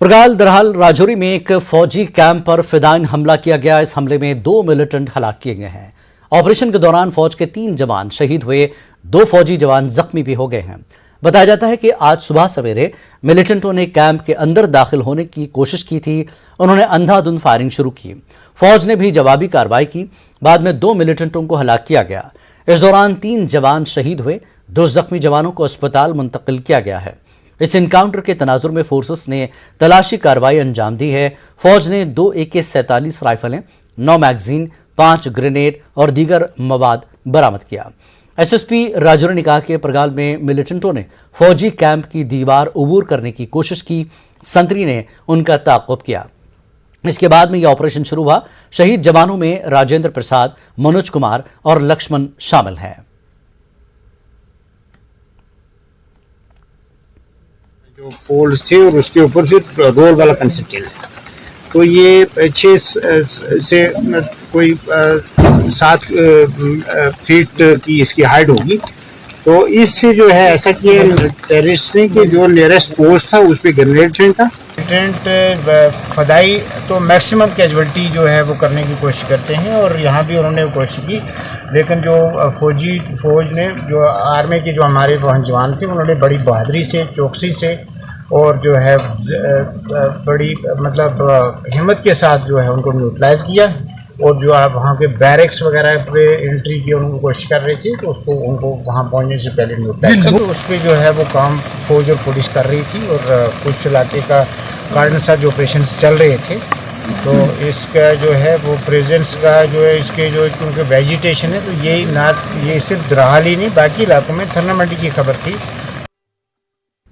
प्रगाल दरहाल राजौरी में एक फौजी कैंप पर फिदायन हमला किया गया। इस हमले में 2 मिलिटेंट हलाक किए गए हैं। ऑपरेशन के दौरान फौज के 3 जवान शहीद हुए, 2 फौजी जवान जख्मी भी हो गए हैं। बताया जाता है कि आज सुबह सवेरे मिलिटेंटों ने कैंप के अंदर दाखिल होने की कोशिश की थी। उन्होंने अंधाधुंध फायरिंग शुरू की। फौज ने भी जवाबी कार्रवाई की। बाद में 2 मिलिटेंटों को हलाक किया गया। इस दौरान 3 जवान शहीद हुए, 2 जख्मी जवानों को अस्पताल मुंतकिल किया गया है। इस इनकाउंटर के तनाजुर में फोर्सेस ने तलाशी कार्रवाई अंजाम दी है। फौज ने 2 AK-47 राइफलें, 9 मैगजीन, 5 ग्रेनेड और दीगर मवाद बरामद किया। SSP राजौरी ने कहा कि प्रगाल में मिलिटेंटों ने फौजी कैंप की दीवार उबूर करने की कोशिश की। संतरी ने उनका ताक़ुब किया। इसके बाद में यह ऑपरेशन शुरू हुआ। शहीद जवानों में राजेंद्र प्रसाद, मनोज कुमार और लक्ष्मण शामिल हैं। जो पोल्स थे और उसके ऊपर फिर रोल वाला कंस्ट्रक्शन है, तो ये 6 से कोई 7 फीट की इसकी हाइट होगी। तो इससे जो है ऐसा किया टेररिस्ट ने कि जो नियरेस्ट पोस्ट था उस पर ग्रेनेड फेंका। फदाई तो मैक्सिमम कैजुअलिटी जो है वो करने की कोशिश करते हैं और यहाँ भी उन्होंने कोशिश की, लेकिन जो फौज ने जो आर्मी के जो हमारे वहाँ जवान थे उन्होंने बड़ी बहादुरी से, चौकसी से और जो है बड़ी मतलब हिम्मत के साथ जो है उनको न्यूट्रलाइज किया। और जो आप वहाँ के बैरिक्स वगैरह पे एंट्री की उनको कोशिश कर रही थी, तो उसको उनको वहाँ पहुँचने से पहले न्यूट्रलाइज किया। तो उस पर जो है वो काम फौज और पुलिस कर रही थी और कुछ इलाके का कार्डन सर्च ऑपरेशन चल रहे थे। तो इसका जो है वो प्रेजेंस का जो है इसके जो क्योंकि वेजिटेशन है, तो ये सिर्फ दरहाल ही नहीं बाकी इलाकों में थरना मंडी की खबर थी।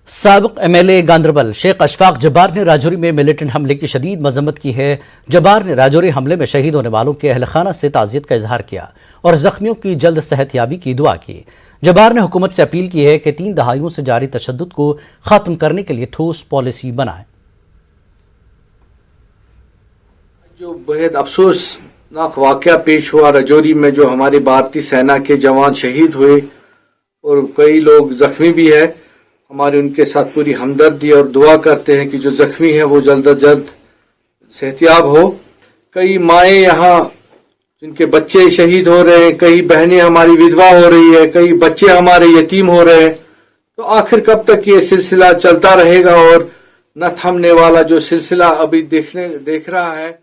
साबिक MLA गांदरबल शेख अशफाक जब्बार ने राजौरी में मिलिटेंट हमले की शदीद मजम्मत की है। जब्बार ने राजौरी हमले में शहीद होने वालों के अहल खाना से ताज़ियत का इजहार किया और जख्मियों की जल्द सेहतयाबी की दुआ की। जब्बार ने हुकूमत से अपील की है कि 3 दहाइयों से जारी तशद्दुद को खत्म करने के लिए ठोस पॉलिसी बनाए। जो बेहद अफसोसनाक वाकया पेश हुआ राजौरी में, जो हमारी भारतीय सेना के जवान शहीद हुए और कई लोग जख्मी भी है, हमारी उनके साथ पूरी हमदर्दी और दुआ करते हैं कि जो जख्मी है वो जल्द अज जल्द सेहतयाब हो। कई माएँ यहाँ जिनके बच्चे शहीद हो रहे हैं, कई बहनें हमारी विधवा हो रही है, कई बच्चे हमारे यतीम हो रहे हैं। तो आखिर कब तक ये सिलसिला चलता रहेगा और न थमने वाला जो सिलसिला अभी देख रहा है।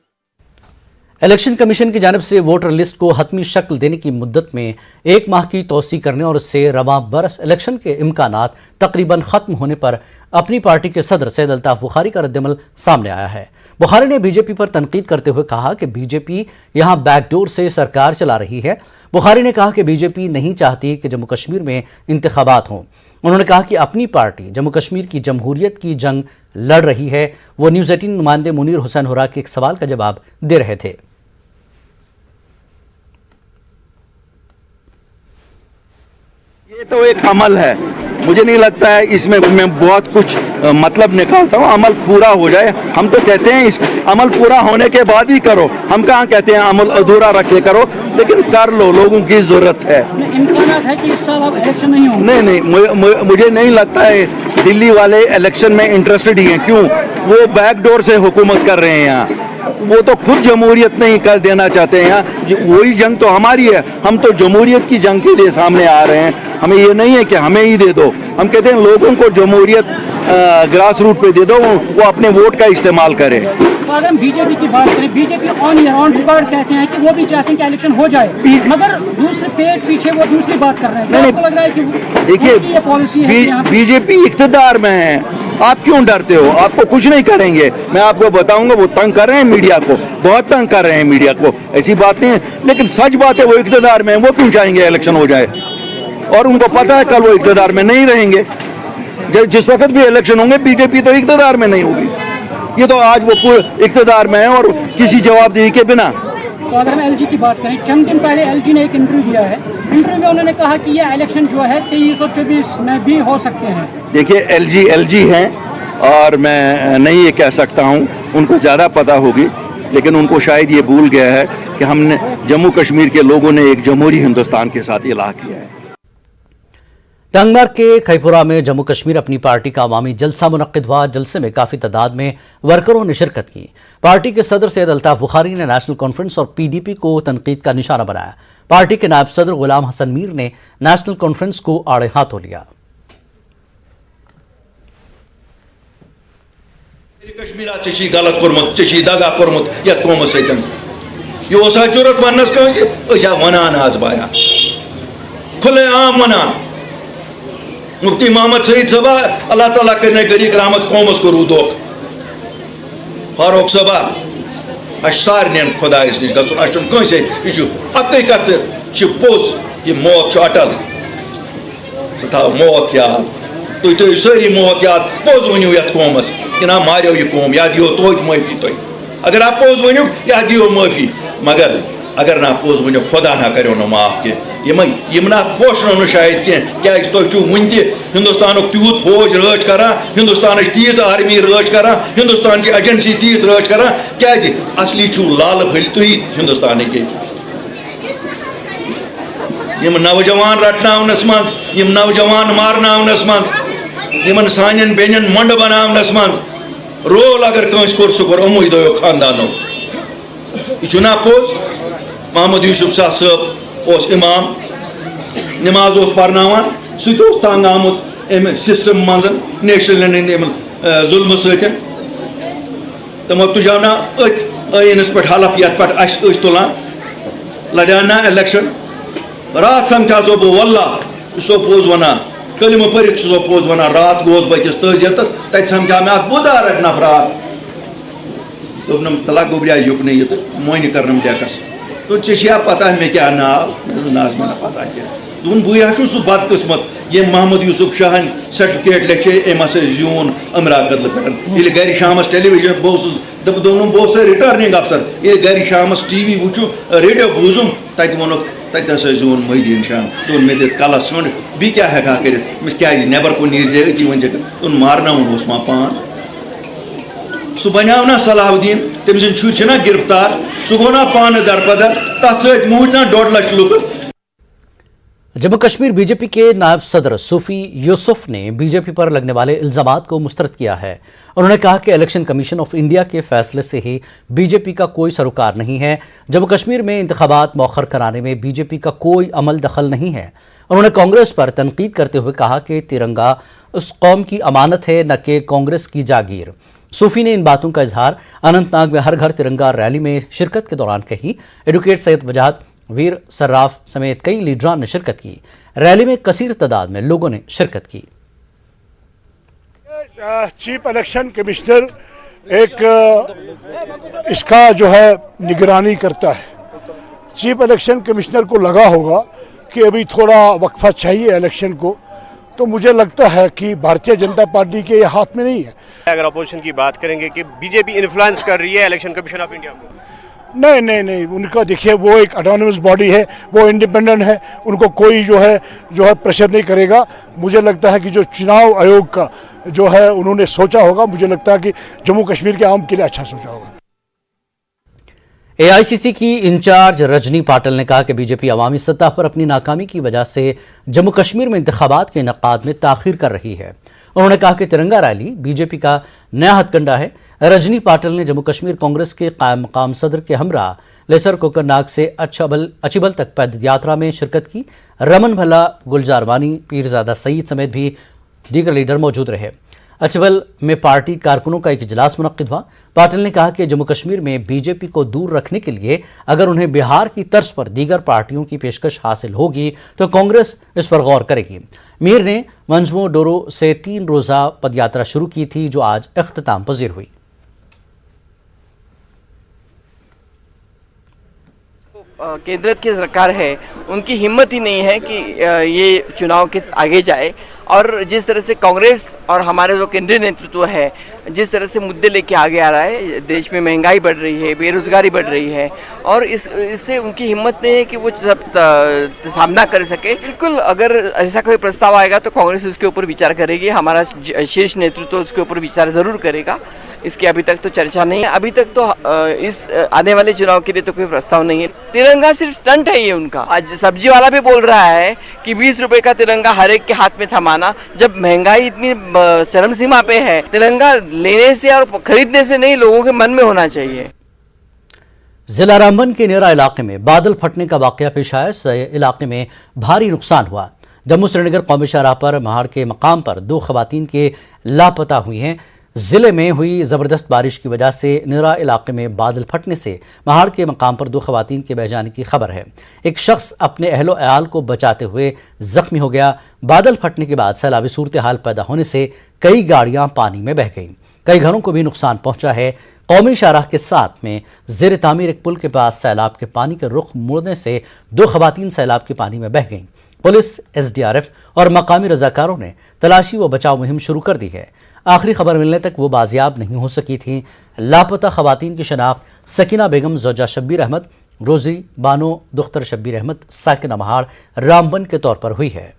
इलेक्शन कमीशन की जानिब से वोटर लिस्ट को हतमी शक्ल देने की मुद्दत में 1 माह की तोसी करने और इससे रवां बरस इलेक्शन के इम्कानात तकरीबन खत्म होने पर अपनी पार्टी के सदर सैयद अल्ताफ बुखारी का रद्दअमल सामने आया है। बुखारी ने बीजेपी पर तनकीद करते हुए कहा कि बीजेपी यहां बैकडोर से सरकार चला रही है। बुखारी ने कहा कि बीजेपी नहीं चाहती कि जम्मू कश्मीर में इंतखाबात हों। उन्होंने कहा कि अपनी पार्टी जम्मू कश्मीर की जमहूरियत की जंग लड़ रही है। वो न्यूज़ 18 नुमाइंदे मुनीर हुसैन हुरा के एक सवाल का जवाब दे रहे थे। ये तो एक अमल है, मुझे नहीं लगता है इसमें मैं बहुत कुछ मतलब निकालता हूँ। अमल पूरा हो जाए, हम तो कहते हैं इस अमल पूरा होने के बाद ही करो। हम कहाँ कहते हैं अमल अधूरा रख के करो, लेकिन कर लो, लोगों की जरूरत है। है कि इस साल अब इलेक्शन नहीं होंगे? नहीं, मुझे नहीं लगता है दिल्ली वाले इलेक्शन में इंटरेस्टेड ही हैं। क्यों? वो बैकडोर से हुकूमत कर रहे हैं यहाँ। वो तो खुद जमहूरियत नहीं कर देना चाहते हैं यहाँ। वही जंग तो हमारी है, हम तो जमहूरियत की जंग के लिए सामने आ रहे हैं। हमें ये नहीं है कि हमें ही दे दो, हम कहते हैं लोगों को जमहूरियत ग्रास रूट पे दे दो, वो अपने वोट का इस्तेमाल करें। अगर हम बीजेपी की बात करें, बीजेपी ऑन रिकॉर्ड कहते हैं कि वो भी चाहते हैं कि इलेक्शन हो जाए, मगर दूसरे पेट पीछे वो दूसरी बात कर रहे हैं। आपको लग रहा है कि देखिए बीजेपी इख्तियार में है, आप क्यों डरते हो? आपको कुछ नहीं करेंगे, मैं आपको बताऊंगा। वो तंग कर रहे हैं मीडिया को, बहुत तंग कर रहे हैं मीडिया को, ऐसी बात नहीं है, लेकिन सच बात है वो इख्तियार में है। वो क्यों चाहेंगे इलेक्शन हो जाए? और उनको पता है कल वो इख्तियार में नहीं रहेंगे। जिस वक्त भी इलेक्शन होंगे बीजेपी तो इख्तियार में नहीं होगी। ये तो आज वो पूरे इख्तियार में है और किसी जवाबदेही के बिना। तो अगर हम LG की बात करें, चंद दिन पहले LG ने एक इंटरव्यू दिया है। इंटरव्यू में उन्होंने कहा कि ये इलेक्शन जो है 23 और 24 में भी हो सकते हैं। देखिए LG हैं और मैं नहीं ये कह सकता हूँ, उनको ज़्यादा पता होगी, लेकिन उनको शायद ये भूल गया है कि हमने जम्मू कश्मीर के लोगों ने एक जमहूरी हिंदुस्तान के साथ इलाहा किया है। टंगमर के खैपुरा में जम्मू कश्मीर अपनी पार्टी का अवामी जलसा मुनक्किद हुआ। जलसे में काफी तादाद में वर्करों ने शिरकत की। पार्टी के सदर सैयद अल्ताफ बुखारी ने नेशनल कॉन्फ्रेंस और पीडीपी को तनकीद का निशाना बनाया। पार्टी के नायब सदर गुलाम हसन मीर ने नेशनल कॉन्फ्रेंस को आड़े हाथों लिया। कश्मीर गलत कोर्मुत दगा कोर्मुत यथ कौम सतन यह जरूरत वनस वनान आज बाया खुले आम वनान मुफ्ती मोहम्मद सईद सबा अल्लाह ताला कर गरीक रहमत कौमस को रूदोक फारूक सबा सारे खुदायस नश गसे अक कत पोज यह मौत अटल सह थो मौत याद तुम थो सारी मौत याद पोज वनो ये कौमस कि ना मारो यह कौम या दियो तो माफी तुम अगर आप पोज वनो या दियो माफी मगर अगर ना पोज वनो खुदा ना करो ना माफ के यम ना पोषण शायद क्या तुम वन हिंदुस्तान तूत फौज राज करा हिंदुस्तान तीज आर्मी राज करा हिंदुस्तान की एजेंसी तीज राज करा क्या असली लाल फल तुम हिंदुस्तान के यम नौजवान रटनस मज यम नौजवान मारनस मज सान बेन मंड बनावनस मज रोल अगर कंस कोर सह कोर अमो दो खानदानो यह ना पोज मोहम्मद यूसुफ शाह साहब उस इमाम नमाज पर्नावान सह तंग आमुत अम सिस्टम मज नेशनल जुल्म सत तमो तुजाव ना अनस पे हलफ ये पे अस तुलान लड़ान ना इलेक्शन रात समझा सो बह वल्ला सो पोज वनान कलिम पढ़ सो पोज वनान रात गोस बकिस तजियत तत समझा मे बुजारत नफरात दोपनम तला गोबरिया युकन ये तो मोइन करनम डेकस तो चा पता मे क्या नाव ना पता क्या दोन बह सह बदकिस्मत ये मोहम्मद यूसुफ शाहन सर्टिफिकेट लेचे अम जून अमरा कदल पे गर शाम टेलीविजन बह दोन रिटर्निंग अफसर ये गर शाम टीवी वुचु रेडियो बूजुम तत वो तत जून मोहद्दीन शाह दोन मे दित कलस संड बी क्या हेका कर क्या नबर को नीर अति वन दोन मारन मा पान सह बनाव ना सलाहुद्दीन तम सर ना गिरफ्तार सह गो ना पान दरबदर तथ सत मूड ना 1.5 लाख लुक। जम्मू कश्मीर बीजेपी के नायब सदर सूफी यूसुफ ने बीजेपी पर लगने वाले इल्जामात को मुस्तरद किया है। उन्होंने कहा कि इलेक्शन कमीशन ऑफ इंडिया के फैसले से ही बीजेपी का कोई सरोकार नहीं है। जम्मू कश्मीर में इंतखाबात मौखर कराने में बीजेपी का कोई अमल दखल नहीं है। उन्होंने कांग्रेस पर तनकीद करते हुए कहा कि तिरंगा उस कौम की अमानत है, न कि कांग्रेस की जागीर। सूफी ने इन बातों का इजहार अनंतनाग में हर घर तिरंगा रैली में शिरकत के दौरान कही। एडवोकेट सैयद वजाहत वीर सर्राफ समेत कई लीडरान ने शिरकत की। रैली में कसीर तादाद में लोगों ने शिरकत की। चीफ इलेक्शन कमिश्नर एक इसका जो है निगरानी करता है। चीफ इलेक्शन कमिश्नर को लगा होगा कि अभी थोड़ा वक्फा चाहिए इलेक्शन को, तो मुझे लगता है कि भारतीय जनता पार्टी के ये हाथ में नहीं है। अगर अपोजिशन की बात करेंगे कि बीजेपी इन्फ्लुएंस कर रही है इलेक्शन कमीशन ऑफ इंडिया को, नहीं, उनका देखिए वो एक ऑटोनमस बॉडी है, वो इंडिपेंडेंट है, उनको कोई जो है प्रेशर नहीं करेगा। मुझे लगता है कि जो चुनाव आयोग का जो है उन्होंने सोचा होगा, मुझे लगता है कि जम्मू कश्मीर के आवाम के लिए अच्छा सोचा होगा। एआईसीसी की इंचार्ज रजनी पाटिल ने कहा कि बीजेपी अवामी सतह पर अपनी नाकामी की वजह से जम्मू कश्मीर में इंतखाबात के इनेकाद में ताखीर कर रही है। उन्होंने कहा कि तिरंगा रैली बीजेपी का नया हथकंडा है। रजनी पाटिल ने जम्मू कश्मीर कांग्रेस के कायम मकाम सदर के हमरा लेसर कोकरनाग से अचिबल तक पैदल यात्रा में शिरकत की। रमन भल्ला, गुलजार वानी, पीरजादा सईद समेत भी दीगर लीडर मौजूद रहे। अचिबल में पार्टी कारकुनों का एक इजलास मुनक्किद हुआ। पाटिल ने कहा कि जम्मू कश्मीर में बीजेपी को दूर रखने के लिए अगर उन्हें बिहार की तर्ज पर दीगर पार्टियों की पेशकश हासिल होगी तो कांग्रेस इस पर गौर करेगी। मीर ने मंजमो डोरो से 3 रोजा पदयात्रा शुरू की थी, जो आज इख्तिताम पजीर हुई। केंद्र की सरकार है, उनकी हिम्मत ही नहीं है कि ये चुनाव के आगे जाए। और जिस तरह से कांग्रेस और हमारे जो केंद्रीय नेतृत्व है जिस तरह से मुद्दे लेके आगे आ रहा है, देश में महंगाई बढ़ रही है, बेरोजगारी बढ़ रही है, और इससे उनकी हिम्मत नहीं है कि वो सब सामना कर सके। बिल्कुल अगर ऐसा कोई प्रस्ताव आएगा तो कांग्रेस उसके ऊपर विचार करेगी, हमारा शीर्ष नेतृत्व उसके ऊपर विचार ज़रूर करेगा। इसकी अभी तक तो चर्चा नहीं है। अभी तक तो इस आने वाले चुनाव के लिए तो कोई प्रस्ताव नहीं है। तिरंगा सिर्फ स्टंट है ये उनका। आज सब्जी वाला भी बोल रहा है कि 20 रुपए का तिरंगा हर एक के हाथ में थमाना, जब महंगाई इतनी चरम सीमा पे है। तिरंगा लेने से और खरीदने से नहीं, लोगों के मन में होना चाहिए। जिला रामबन के नेरा इलाके में बादल फटने का वाकया पेश आया। इस इलाके में भारी नुकसान हुआ। जम्मू श्रीनगर कौमी शाहराह पर महाड़ के मकाम पर 2 खवातीन के लापता हुई हैं। जिले में हुई जबरदस्त बारिश की वजह से नेरा इलाके में बादल फटने से महाड़ के मकाम पर 2 खवातीन के बह जाने की खबर है। एक शख्स अपने अहलो अयाल को बचाते हुए जख्मी हो गया। बादल फटने के बाद सैलाबी सूरत हाल पैदा होने से कई गाड़ियां पानी में बह गईं। कई घरों को भी नुकसान पहुंचा है। कौमी शाहराह के साथ में जेर तामीर एक पुल के पास सैलाब के पानी के रुख मुड़ने से 2 खवातीन सैलाब के पानी में बह गईं। पुलिस, SDRF और मकामी रजाकारों ने तलाशी व बचाव मुहिम शुरू कर दी है। आखिरी खबर मिलने तक वो बाजियाब नहीं हो सकी थी। लापता खवातीन की शनाख्त सकीना बेगम ज़ौजा शब्बीर अहमद, रोजी बानो दुख्तर शब्बीर अहमद, साकिना महाड़, रामबन के तौर पर हुई है।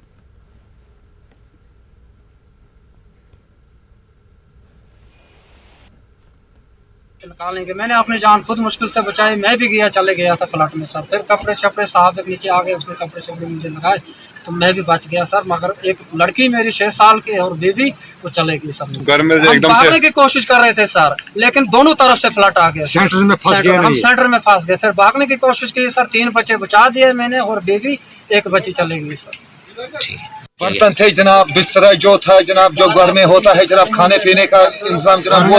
निकालने के मैंने अपनी जान खुद मुश्किल से बचाई। मैं भी चले गया था फ्लड में सर। फिर कपड़े शपड़े साहब एक नीचे आ गए, उसने कपड़े शपड़े मुझे लगाए तो मैं भी बच गया सर। मगर एक लड़की मेरी 6 साल की और बेबी वो चले गई सर। घर में हम भागने की कोशिश कर रहे थे सर, लेकिन दोनों तरफ से फ्लड आ गया। सेंटर में फंस गए। हम सेंटर में फंस गए। फिर भागने की कोशिश की सर। 3 बच्चे बचा दिए मैंने और बेबी एक बच्ची चले गई सर। बर्तन थे जनाब, बिस्तर जो था जनाब, जो घर में होता है जनाब, खाने पीने का इंतजाम जनाब, वो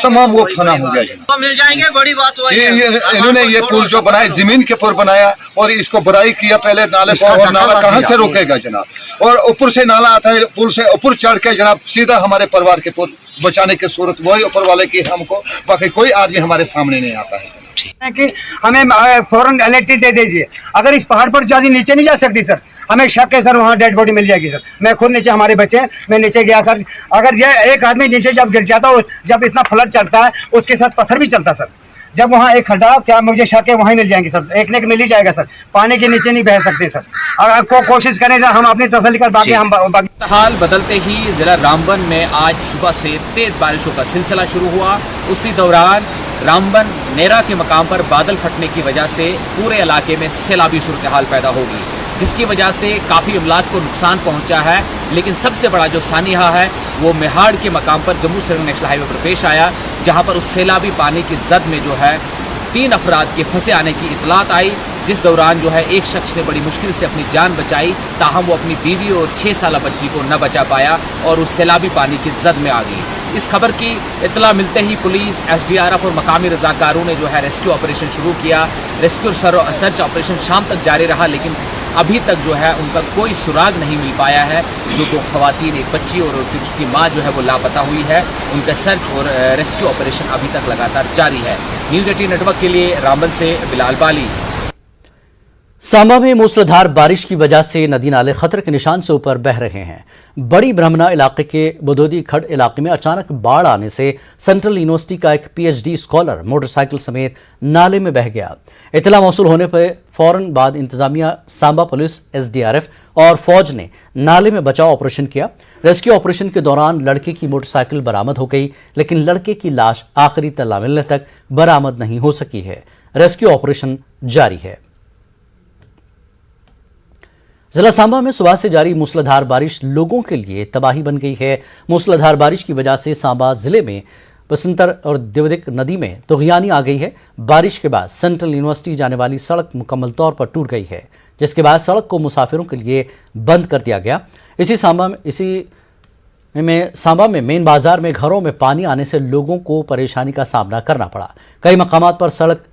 तमाम वो फना हो गया जनाब। मिल जाएंगे, बड़ी बात हुई ये इन्होंने ये पुल जो बनाया जमीन के ऊपर बनाया और इसको बुराई किया पहले नाले को, और नाला कहाँ से रोकेगा जनाब, और ऊपर से नाला आता है, पुल से ऊपर चढ़ के जनाब सीधा हमारे परिवार के बचाने की सूरत वही ऊपर वाले की हमको, बाकी कोई आदमी हमारे सामने नहीं आता है कि हमें फौरन अलर्ट दे दीजिए। अगर इस पहाड़ पर ज्यादा नीचे नहीं जा सकती सर, हमें शक है सर वहाँ डेड बॉडी मिल जाएगी सर। मैं खुद नीचे, हमारे बच्चे हैं, मैं नीचे गया सर। अगर ये एक आदमी नीचे जब गिर जाता, जब इतना फ्लड चलता है उसके साथ पत्थर भी चलता सर। जब वहाँ एक खड्डा, क्या मुझे शक है वहीं मिल जाएंगे सर, एक ने मिल ही जाएगा सर। पानी के नीचे नहीं बह सकते सर। अगर आपको कोशिश करें सर, हम अपनी तसल्ली कर बाकी हम हाल बदलते ही जिला रामबन में आज सुबह से तेज बारिशों का सिलसिला शुरू हुआ। उसी दौरान रामबन नेरा के मकाम पर बादल फटने की वजह से पूरे इलाके में सैलाबी सूरत हाल पैदा होगी, जिसकी वजह से काफ़ी अमलाक को नुकसान पहुंचा है। लेकिन सबसे बड़ा जो सानिहा है वो मेहाड़ के मकाम पर जम्मू श्रीनगर नेशनल हाईवे पर पेश आया, जहां पर उस सैलाबी पानी की जद में जो है 3 अफराद के फंसे आने की इतलात आई, जिस दौरान जो है एक शख्स ने बड़ी मुश्किल से अपनी जान बचाई, ताहम वो अपनी बीवी और 6 साल बच्ची को न बचा पाया और उस सैलाबी पानी की जद में आ गई। इस खबर की इतला मिलते ही पुलिस, SDRF और मकामी रजाकारों ने जो है रेस्क्यू ऑपरेशन शुरू किया। रेस्क्यू सर्च ऑपरेशन शाम तक जारी रहा, लेकिन अभी तक जो है उनका कोई सुराग नहीं मिल पाया है। जो 2 खवातीन, एक बच्ची और उसकी माँ जो है वो लापता हुई है। उनका सर्च और रेस्क्यू ऑपरेशन अभी तक लगातार जारी है। न्यूज़ 18 नेटवर्क के लिए रामबन से बिलाल बाली। सांबा में मूसलाधार बारिश की वजह से नदी नाले खतरे के निशान से ऊपर बह रहे हैं। बड़ी ब्रह्मना इलाके के बदोदी खड़ इलाके में अचानक बाढ़ आने से सेंट्रल यूनिवर्सिटी का एक PhD स्कॉलर मोटरसाइकिल समेत नाले में बह गया। इतला मौसूल होने पर फौरन बाद इंतजामिया, सांबा पुलिस, SDRF और फौज ने नाले में बचाव ऑपरेशन किया। रेस्क्यू ऑपरेशन के दौरान लड़के की मोटरसाइकिल बरामद हो गई, लेकिन लड़के की लाश आखिरी तल्ला मिलने तक बरामद नहीं हो सकी है। रेस्क्यू ऑपरेशन जारी है। जिला सांबा में सुबह से जारी मूसलाधार बारिश लोगों के लिए तबाही बन गई है। मूसलाधार बारिश की वजह से सांबा जिले में बसंतर और देवदिक नदी में तुगयानी आ गई है। बारिश के बाद सेंट्रल यूनिवर्सिटी जाने वाली सड़क मुकम्मल तौर पर टूट गई है, जिसके बाद सड़क को मुसाफिरों के लिए बंद कर दिया गया। इसी सांबा में मेन बाजार में घरों में पानी आने से लोगों को परेशानी का सामना करना पड़ा। कई मकामात पर सड़क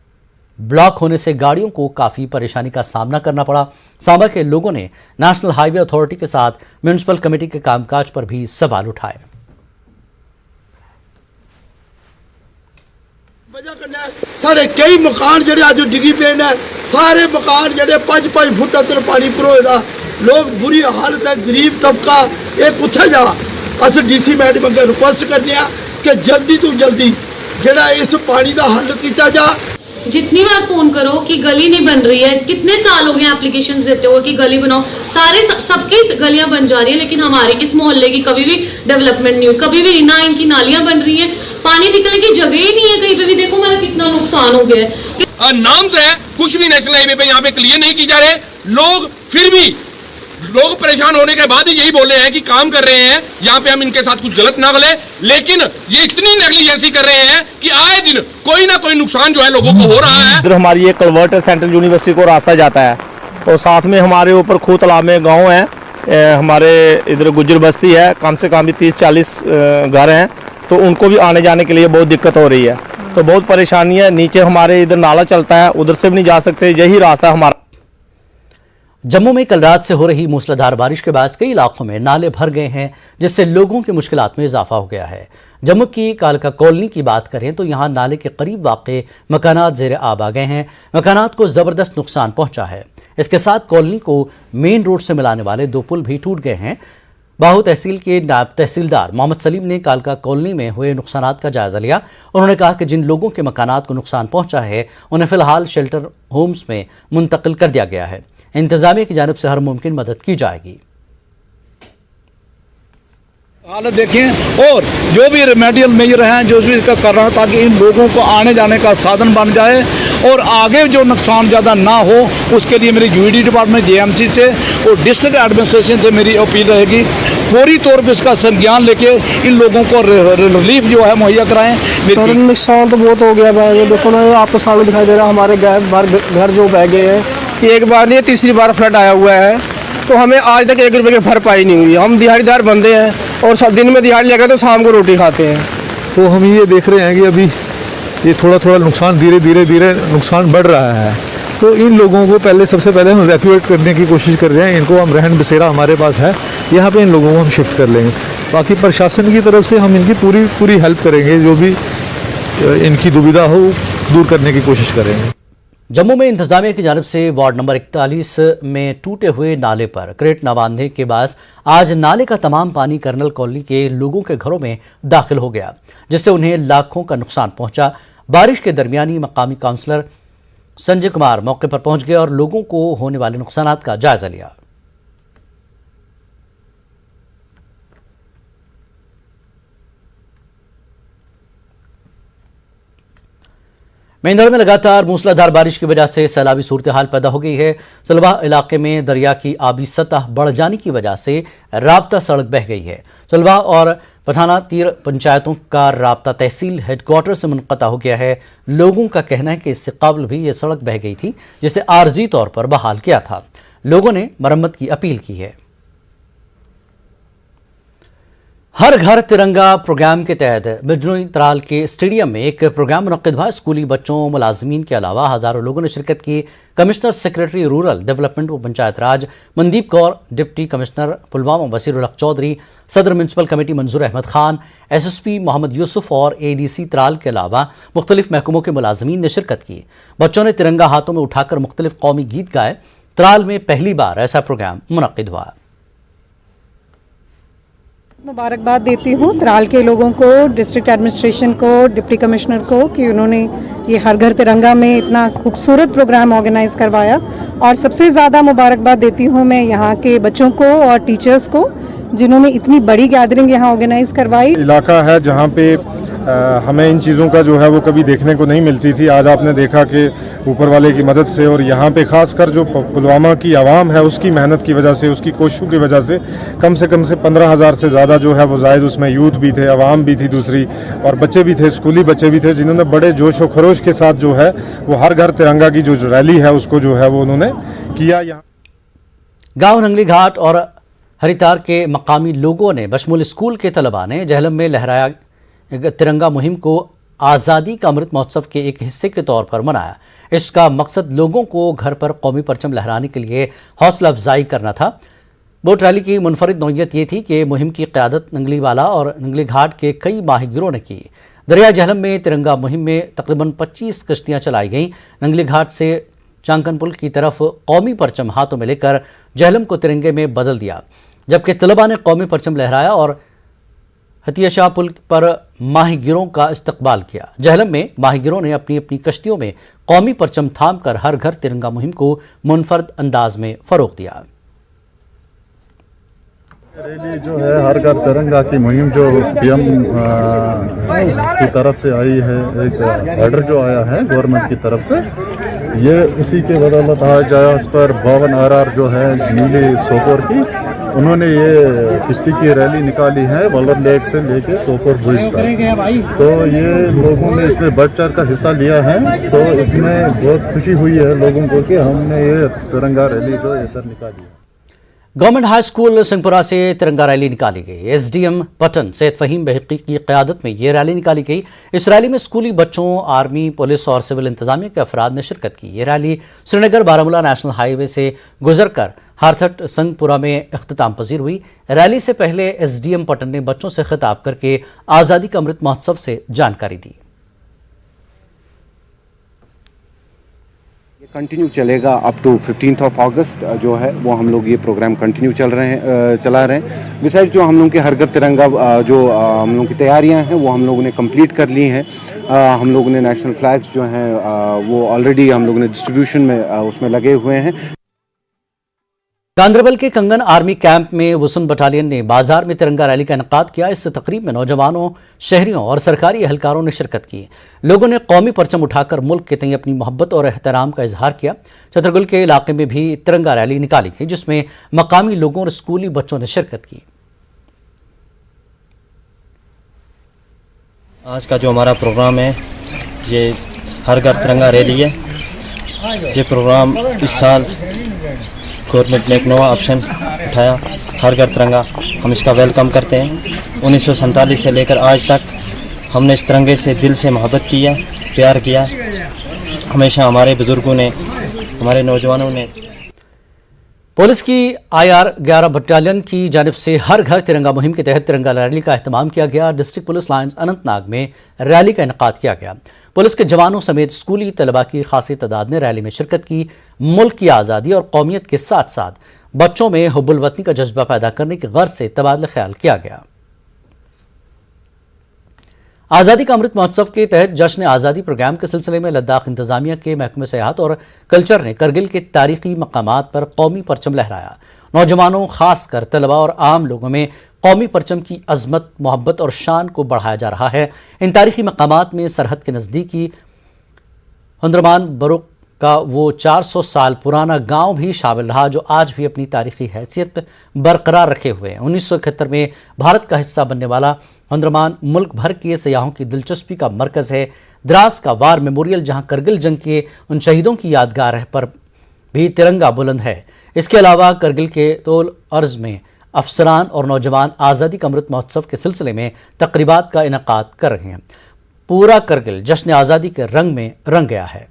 ब्लॉक होने से गाड़ियों को काफ़ी परेशानी का सामना करना पड़ा। सांबा के लोगों ने नेशनल हाईवे अथॉरिटी के साथ म्यूनिसिपल कमेटी के कामकाज पर भी सवाल उठाए। साढ़े कई मकान जेडे अज डिगी पे ने, सारे मकान जेडे 5-5 फुट अंदर पानी भरोए, लोग बुरी हालत है, गरीब तबका ये कुत्थे जा। अस DC मैडम अगर रिक्वेस्ट करने कि जल्दी तो जल्दी जेड़ा इस पानी का हल किया जा। जितनी बार फोन करो कि गली नहीं बन रही है, कितने साल हो गए एप्लीकेशंस देते हो कि गली बनाओ, सबकी गलियां बन जा रही है, लेकिन हमारी इस मोहल्ले की कभी भी डेवलपमेंट नहीं हुई, कभी भी ना इनकी नालियां बन रही हैं, पानी निकलने की जगह ही नहीं है कहीं पे भी। देखो मेरा कितना नुकसान हो गया है। नाम से है कुछ भी नेशनल हाईवे पे यहाँ पे क्लियर नहीं की जा रहे लोग, फिर भी लोग परेशान होने के बाद ही यही बोल रहे हैं कि काम कर रहे हैं, यहाँ पे हम इनके साथ कुछ गलत ना करें, लेकिन ये इतनी नेग्लिजेंसी कर रहे हैं कि आए दिन कोई ना कोई नुकसान जो है लोगों को हो रहा है। इधर हमारी एक कलवर्ट है, सेंट्रल यूनिवर्सिटी को रास्ता जाता है, और साथ में हमारे ऊपर खू तालाब में गाँव है, हमारे इधर गुज्जर बस्ती है, कम से कम भी 30-40 घर हैं, तो उनको भी आने जाने के लिए बहुत दिक्कत हो रही है, तो बहुत परेशानी है। नीचे हमारे इधर नाला चलता है, उधर से भी नहीं जा सकते, यही रास्ता हमारा। जम्मू में कल रात से हो रही मूसलाधार बारिश के बाद कई इलाकों में नाले भर गए हैं, जिससे लोगों की मुश्किलात में इजाफा हो गया है। जम्मू की कालका कॉलोनी की बात करें तो यहां नाले के करीब वाक़े मकानात ज़ेर आब आ गए हैं, मकानात को ज़बरदस्त नुकसान पहुंचा है। इसके साथ कॉलोनी को मेन रोड से मिलाने वाले 2 पुल भी टूट गए हैं। बाहू तहसील के नायब तहसीलदार मोहम्मद सलीम ने कालका कॉलोनी में हुए नुकसानात का जायजा लिया। उन्होंने कहा कि जिन लोगों के मकानात को नुकसान पहुंचा है उन्हें फिलहाल शेल्टर होम्स में मुंतकिल कर दिया गया है। इंतजामिया की जानिब से हर मुमकिन मदद की जाएगी। हालत देखें और जो भी रेमेडियल मेजर हैं जो भी इसका कर रहा है, ताकि इन लोगों को आने जाने का साधन बन जाए और आगे जो नुकसान ज़्यादा ना हो, उसके लिए मेरी यूईडी डिपार्टमेंट जेएमसी से और डिस्ट्रिक्ट एडमिनिस्ट्रेशन से मेरी अपील रहेगी, फौरी तौर पर इसका संज्ञान लेके इन लोगों को रिलीफ जो है मुहैया कराएं। नुकसान तो बहुत हो गया भाई, ये देखो ना, आपको सामने दिखाई दे रहा है, हमारे घर जो बह गए हैं, एक बार नहीं 3री बार फ्लड आया हुआ है, तो हमें आज तक 1 रुपये की भरपाई नहीं हुई। हम दिहाड़ीदार बंदे हैं और सब दिन में दिहाड़ी लगा तो शाम को रोटी खाते हैं। तो हम ये देख रहे हैं कि अभी ये थोड़ा थोड़ा नुकसान धीरे नुकसान बढ़ रहा है, तो इन लोगों को सबसे पहले हम इवैक्यूएट करने की कोशिश कर रहे हैं। इनको हम रहन बसेरा हमारे पास है, यहाँ पे इन लोगों को हम शिफ्ट कर लेंगे। बाकी प्रशासन की तरफ से हम इनकी पूरी हेल्प करेंगे, जो भी इनकी दुविधा हो दूर करने की कोशिश करेंगे। जम्मू में इंतजामिया की जानिब से वार्ड नंबर 41 में टूटे हुए नाले पर क्रेट न बांधने के बाद आज नाले का तमाम पानी कर्नल कॉलोनी के लोगों के घरों में दाखिल हो गया, जिससे उन्हें लाखों का नुकसान पहुंचा। बारिश के दरमियान ही मकामी काउंसलर संजय कुमार मौके पर पहुंच गए और लोगों को होने वाले नुकसान का जायजा लिया। मेंढर में लगातार मूसलाधार बारिश की वजह से सैलाबी सूरत हाल पैदा हो गई है। सलवा इलाके में दरिया की आबी सतह बढ़ जाने की वजह से राब्ता सड़क बह गई है। सलवा और पठाना तीर पंचायतों का राब्ता तहसील हेडक्वार्टर से मुनक़ता हो गया है। लोगों का कहना है कि इससे कबल भी ये सड़क बह गई थी, जिसे आर्जी तौर पर बहाल किया था। लोगों ने मरम्मत की अपील की है। हर घर तिरंगा प्रोग्राम के तहत बिजनोई त्राल के स्टेडियम में एक प्रोग्राम मुनक्किद हुआ। स्कूली बच्चों, मुलाजमीन के अलावा हजारों लोगों ने शिरकत की। कमिश्नर सेक्रेटरी रूरल डेवलपमेंट व पंचायत राज मनदीप कौर, डिप्टी कमिश्नर पुलवामा वसीर उल हक चौधरी, सदर म्यूनसिपल कमेटी मंजूर अहमद खान, SSP मोहम्मद यूसुफ और ADC त्राल के अलावा मुख्तलिफ महकमों के मुलाजमीन ने शिरकत की। बच्चों ने तिरंगा हाथों में उठाकर मुख्तलिफ कौमी गीत गाए। त्राल में पहली बार ऐसा प्रोग्राम मुनक्किद हुआ। मुबारकबाद देती हूँ त्राल के लोगों को, डिस्ट्रिक्ट एडमिनिस्ट्रेशन को, डिप्टी कमिश्नर को कि उन्होंने ये हर घर तिरंगा में इतना खूबसूरत प्रोग्राम ऑर्गेनाइज करवाया। और सबसे ज़्यादा मुबारकबाद देती हूँ मैं यहाँ के बच्चों को और टीचर्स को, जिन्होंने इतनी बड़ी गैदरिंग यहाँ ऑर्गेनाइज करवाई। इलाका है जहाँ पे हमें इन चीज़ों का जो है वो कभी देखने को नहीं मिलती थी। आज आपने देखा कि ऊपर वाले की मदद से और यहाँ पे ख़ासकर जो पुलवामा की आवाम है उसकी मेहनत की वजह से, उसकी कोशिशों की वजह से 15,000 से ज़्यादा जो है वो जायद उसमें यूथ भी थे, आवाम भी थी दूसरी, और बच्चे भी थे, स्कूली बच्चे भी थे, जिन्होंने बड़े जोश व खरोश के साथ जो है वो हर घर तिरंगा की जो रैली है उसको जो है वो उन्होंने किया। यहाँ गाँव नंगली घाट और हरितार के मकामी लोगों ने बशमूल स्कूल के तलबा ने जहलम में लहराया तिरंगा मुहिम को आज़ादी का अमृत महोत्सव के एक हिस्से के तौर पर मनाया। इसका मकसद लोगों को घर पर कौमी परचम लहराने के लिए हौसला अफजाई करना था। बोट रैली की मुनफरिद नौयत ये थी कि मुहिम की क़यादत नंगली वाला और नंगली घाट के कई माहिगिरों ने की। दरिया जहलम में तिरंगा मुहिम में तकरीबन 25 कश्तियाँ चलाई गईं। नंगली घाट से चांकन पुल की तरफ कौमी परचम हाथों में लेकर जहलम को तिरंगे में बदल दिया, जबकि तलबा ने कौमी परचम लहराया और हतिया पुल पर माहीगिरों का इस्तकबाल किया। जहलम में माहीगिरों ने अपनी अपनी कश्तियों में कौमी परचम थाम कर हर घर तिरंगा मुहिम को मुनफरद अंदाज में फरोग दिया। रैली जो है हर घर तिरंगा की मुहिम जो पीएम की तरफ से आई है, एक ऑर्डर जो आया है गवर्नमेंट की तरफ से, ये उसी के बदौलत आज इस पर 52 RR जो है नीली सोपोर की, उन्होंने ये किश्ती की रैली निकाली है वल्लभ लेक से लेके सोपोर ब्रिज तक। तो ये लोगों ने इसमें बढ़ चढ़ कर हिस्सा लिया है, तो इसमें बहुत खुशी हुई है लोगों को कि हमने ये तिरंगा रैली जो इधर निकाली है। गवर्नमेंट हाई स्कूल सिंहपुरा से तिरंगा रैली निकाली गई। एसडीएम पटन सैयद फहीम बहकी की क़यादत में ये रैली निकाली गई। इस रैली में स्कूली बच्चों, आर्मी, पुलिस और सिविल इंतजामिया के अफराद ने शिरकत की। ये rally Srinagar Baramulla national highway से गुजरकर हारथट संगपुरा में इख्तिताम पजीर हुई। रैली से पहले एसडीएम पटन ने बच्चों से खिताब करके आज़ादी का अमृत महोत्सव से जानकारी दी। कंटिन्यू चलेगा अप टू 15 अगस्त जो है वो हम लोग ये प्रोग्राम कंटिन्यू चला रहे हैं। बिसाइड जो हम लोग के हर घर तिरंगा जो हम लोग की तैयारियां हैं वो हम लोगों ने कंप्लीट कर ली हैं। हम लोगों ने नेशनल फ्लैग्स जो हैं वो ऑलरेडी हम लोगों ने डिस्ट्रीब्यूशन में उसमें लगे हुए हैं। गांधरबल के कंगन आर्मी कैंप में वसुन बटालियन ने बाजार में तिरंगा रैली का इनेकाद किया। इस तकरीब में नौजवानों, शहरियों और सरकारी एहलकारों ने शिरकत की। लोगों ने कौमी परचम उठाकर मुल्क के तई अपनी मोहब्बत और एहतराम का इजहार किया। छतरगुल के इलाके में भी तिरंगा रैली निकाली गई, जिसमें मकामी लोगों और स्कूली बच्चों ने शिरकत की। आज का जो हमारा प्रोग्राम है ये हर घर तिरंगा रैली है। ये प्रोग्राम इस साल गवर्नमेंट ने एक नया ऑप्शन उठाया, हर घर तिरंगा। हम इसका वेलकम करते हैं। 1947 से लेकर आज तक हमने इस तिरंगे से दिल से मोहब्बत की है, प्यार किया। हमेशा हमारे बुजुर्गों ने, हमारे नौजवानों ने। पुलिस की IR 11 बटालियन की जानिब से हर घर तिरंगा मुहिम के तहत तिरंगा रैली का एहतमाम किया गया। डिस्ट्रिक्ट पुलिस लाइन्स अनंतनाग में रैली का इनेकाद किया गया। पुलिस के जवानों समेत स्कूली तलबा की खासी तादाद ने रैली में शिरकत की। मुल्क की आज़ादी और कौमियत के साथ साथ बच्चों में हुब्बुल वतनी का जज्बा पैदा करने की गर्ज से तबादला ख्याल किया गया। आज़ादी का अमृत महोत्सव के तहत जश्न आज़ादी प्रोग्राम के सिलसिले में लद्दाख इंतजामिया के महकमे सेहत और कल्चर ने करगिल के तारीखी मकामात पर कौमी परचम लहराया। नौजवानों, खासकर तलबा और आम लोगों में कौमी परचम की अजमत, मोहब्बत और शान को बढ़ाया जा रहा है। इन तारीखी मकामात में सरहद के नज़दीकी हुंद्रमान बरुक का वो 400 साल पुराना गांव भी शामिल रहा, जो आज भी अपनी तारीखी हैसियत बरकरार रखे हुए हैं। 1971 में भारत का हिस्सा बनने वाला हुंद्रमान मुल्क भर के सयाहों की दिलचस्पी का मरकज़ है। द्रास का वार मेमोरियल, जहां करगिल जंग के उन शहीदों की यादगार पर भी तिरंगा बुलंद है। इसके अलावा करगिल के तोल अर्ज में अफसरान और नौजवान आज़ादी का अमृत महोत्सव के सिलसिले में तकरीबात का इनेकाद कर रहे हैं। पूरा करगिल जश्न आज़ादी के रंग में रंग गया है।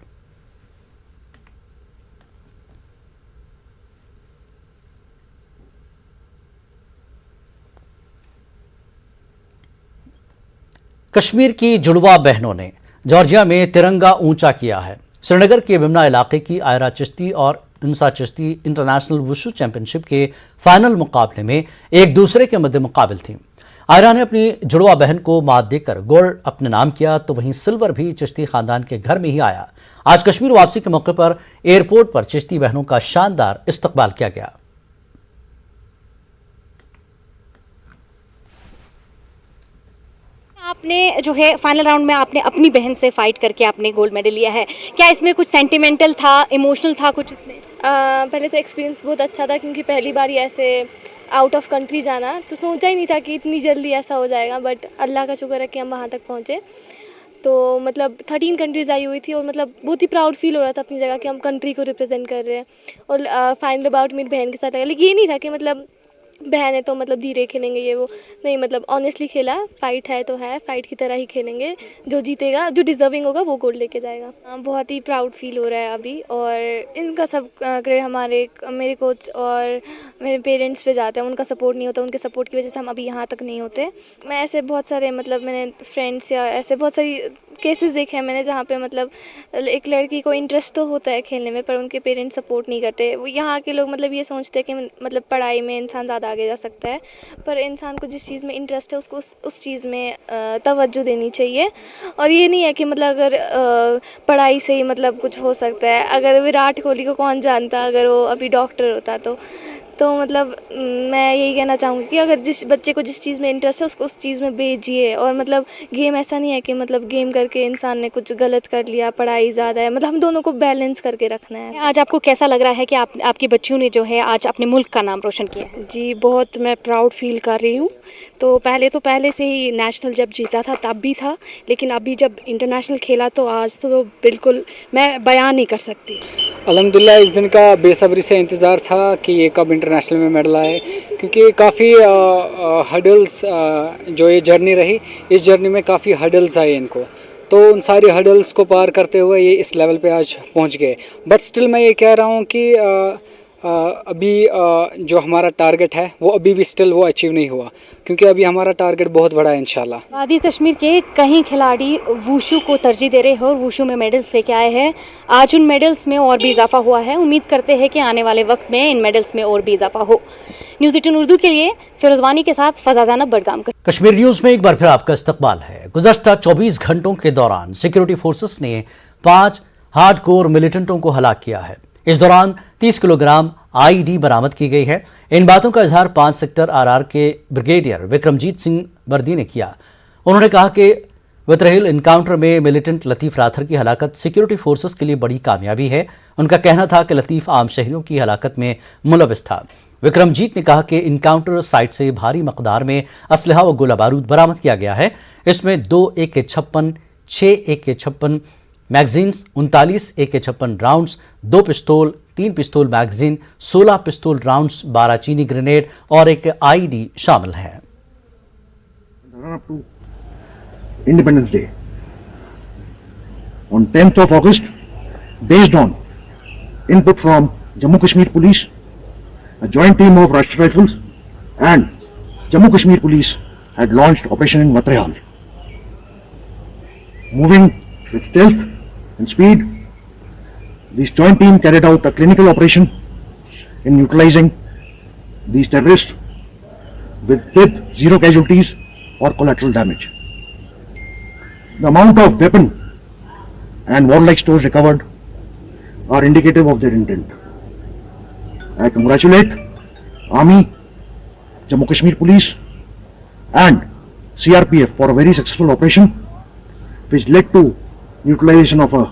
कश्मीर की जुड़वा बहनों ने जॉर्जिया में तिरंगा ऊंचा किया है। श्रीनगर के बिमना इलाके की आयरा चिश्ती और इंसा चिश्ती इंटरनेशनल वुशु चैंपियनशिप के फाइनल मुकाबले में एक दूसरे के मध्य मुकाबिल थी। आयरा ने अपनी जुड़वा बहन को मात देकर गोल्ड अपने नाम किया, तो वहीं सिल्वर भी चिश्ती खानदान के घर में ही आया। आज कश्मीर वापसी के मौके पर एयरपोर्ट पर चिश्ती बहनों का शानदार इस्तकबाल किया गया। आपने जो है फाइनल राउंड में आपने अपनी बहन से फाइट करके आपने गोल्ड मेडल लिया है, क्या इसमें कुछ सेंटिमेंटल था, इमोशनल था कुछ इसमें? पहले तो एक्सपीरियंस बहुत अच्छा था, क्योंकि पहली बार ही ऐसे आउट ऑफ कंट्री जाना, तो सोचा ही नहीं था कि इतनी जल्दी ऐसा हो जाएगा। बट अल्लाह का शुक्र है कि हम वहाँ तक पहुँचे। तो मतलब 13 कंट्रीज़ आई हुई थी, और मतलब बहुत ही प्राउड फील हो रहा था अपनी जगह कि हम कंट्री को रिप्रेजेंट कर रहे हैं। और फाइनल बाउट मेरी बहन के साथ लगा, लेकिन ये नहीं था कि मतलब बहन है तो मतलब धीरे खेलेंगे, ये वो नहीं, मतलब ऑनेस्टली खेला। फाइट है तो है, फाइट की तरह ही खेलेंगे। जो जीतेगा, जो डिजर्विंग होगा, वो गोल्ड लेके जाएगा। बहुत ही प्राउड फील हो रहा है अभी, और इनका सब क्रेडिट मेरे कोच और मेरे पेरेंट्स पे जाते हैं। उनका सपोर्ट नहीं होता, उनके सपोर्ट की वजह से हम अभी यहाँ तक नहीं होते। मैं ऐसे बहुत सारे मतलब मैंने फ्रेंड्स या ऐसे बहुत सारी केसेस देखे हैं मैंने जहाँ पे मतलब एक लड़की को इंटरेस्ट तो होता है खेलने में पर उनके पेरेंट्स सपोर्ट नहीं करते। वो यहाँ के लोग मतलब ये सोचते हैं कि मतलब पढ़ाई में इंसान ज़्यादा आगे जा सकता है, पर इंसान को जिस चीज़ में इंटरेस्ट है उसको उस चीज़ में तवज्जो देनी चाहिए। और ये नहीं है कि मतलब अगर पढ़ाई से ही मतलब कुछ हो सकता है। अगर विराट कोहली को कौन जानता अगर वो अभी डॉक्टर होता तो मतलब मैं यही कहना चाहूँगी कि अगर जिस बच्चे को जिस चीज़ में इंटरेस्ट है उसको उस चीज़ में भेजिए। और मतलब गेम ऐसा नहीं है कि मतलब गेम करके इंसान ने कुछ गलत कर लिया, पढ़ाई ज़्यादा है, मतलब हम दोनों को बैलेंस करके रखना है। आज आपको कैसा लग रहा है कि आपकी बच्चियों ने जो है आज अपने मुल्क का नाम रोशन किया है? जी बहुत मैं प्राउड फील कर रही हूँ। तो पहले से ही नेशनल जब जीता था तब भी था, लेकिन अभी जब इंटरनेशनल खेला तो आज तो बिल्कुल मैं बयान नहीं कर सकती। अल्हम्दुलिल्लाह इस दिन का बेसब्री से इंतज़ार था कि ये कब इंटरनेशनल में मेडल आए, क्योंकि काफ़ी हडल्स जो ये जर्नी रही, इस जर्नी में काफ़ी हडल्स आए इनको, तो उन सारी हडल्स को पार करते हुए ये इस लेवल पे आज पहुंच गए। बट स्टिल मैं ये कह रहा हूँ कि अभी जो हमारा टारगेट है वो अभी भी स्टिल वो अचीव नहीं हुआ, क्योंकि अभी हमारा टारगेट बहुत बड़ा है इंशाल्लाह। वादी कश्मीर के कई खिलाड़ी वुशु को तरजीह दे रहे हैं और वुशु में मेडल्स लेके आए हैं। आज उन मेडल्स में और भी इजाफा हुआ है। उम्मीद करते हैं कि आने वाले वक्त में इन मेडल्स में और भी इजाफा हो। न्यूज़ 18 उर्दू के लिए फिरोजवानी के साथ फजा ज़ैनब, बडगाम। कश्मीर न्यूज में एक बार फिर आपका इस्तकबाल है। गुज़श्ता 24 घंटों के दौरान सिक्योरिटी फोर्सेस ने 5 हार्डकोर मिलिटेंटों को हलाक किया है। इस दौरान 30 किलोग्राम आईडी बरामद की गई है। इन बातों का इजहार 5 सेक्टर आरआर के ब्रिगेडियर विक्रमजीत सिंह वर्दी ने किया। उन्होंने कहा कि वितरहिल इनकाउंटर में मिलिटेंट लतीफ़ राथर की हलाकत सिक्योरिटी फोर्सेस के लिए बड़ी कामयाबी है। उनका कहना था कि लतीफ़ आम शहरियों की हलाकत में मुलविस था। विक्रमजीत ने कहा कि इनकाउंटर साइट से भारी मकदार में असलहा व गोला बारूद बरामद किया गया है। इसमें 2 AK-56, 6 AK-56 magazines, 39 AK-56 rounds, 2 पिस्तौल, 3 पिस्तौल मैगजीन, 16 पिस्तौल राउंड्स, 12 चीनी ग्रेनेड और एक आईडी शामिल है। Independence Day on 10th of August, based on input from Jammu Kashmir Police, a joint team of Rashtriya Rifles and Jammu Kashmir Police had launched operation in Watrehal. Moving with stealth and speed, this joint team carried out a clinical operation in neutralizing these terrorists with zero casualties or collateral damage. The amount of weapon and warlike stores recovered are indicative of their intent. I congratulate Army, Jammu Kashmir Police and CRPF for a very successful operation which led to neutralization of a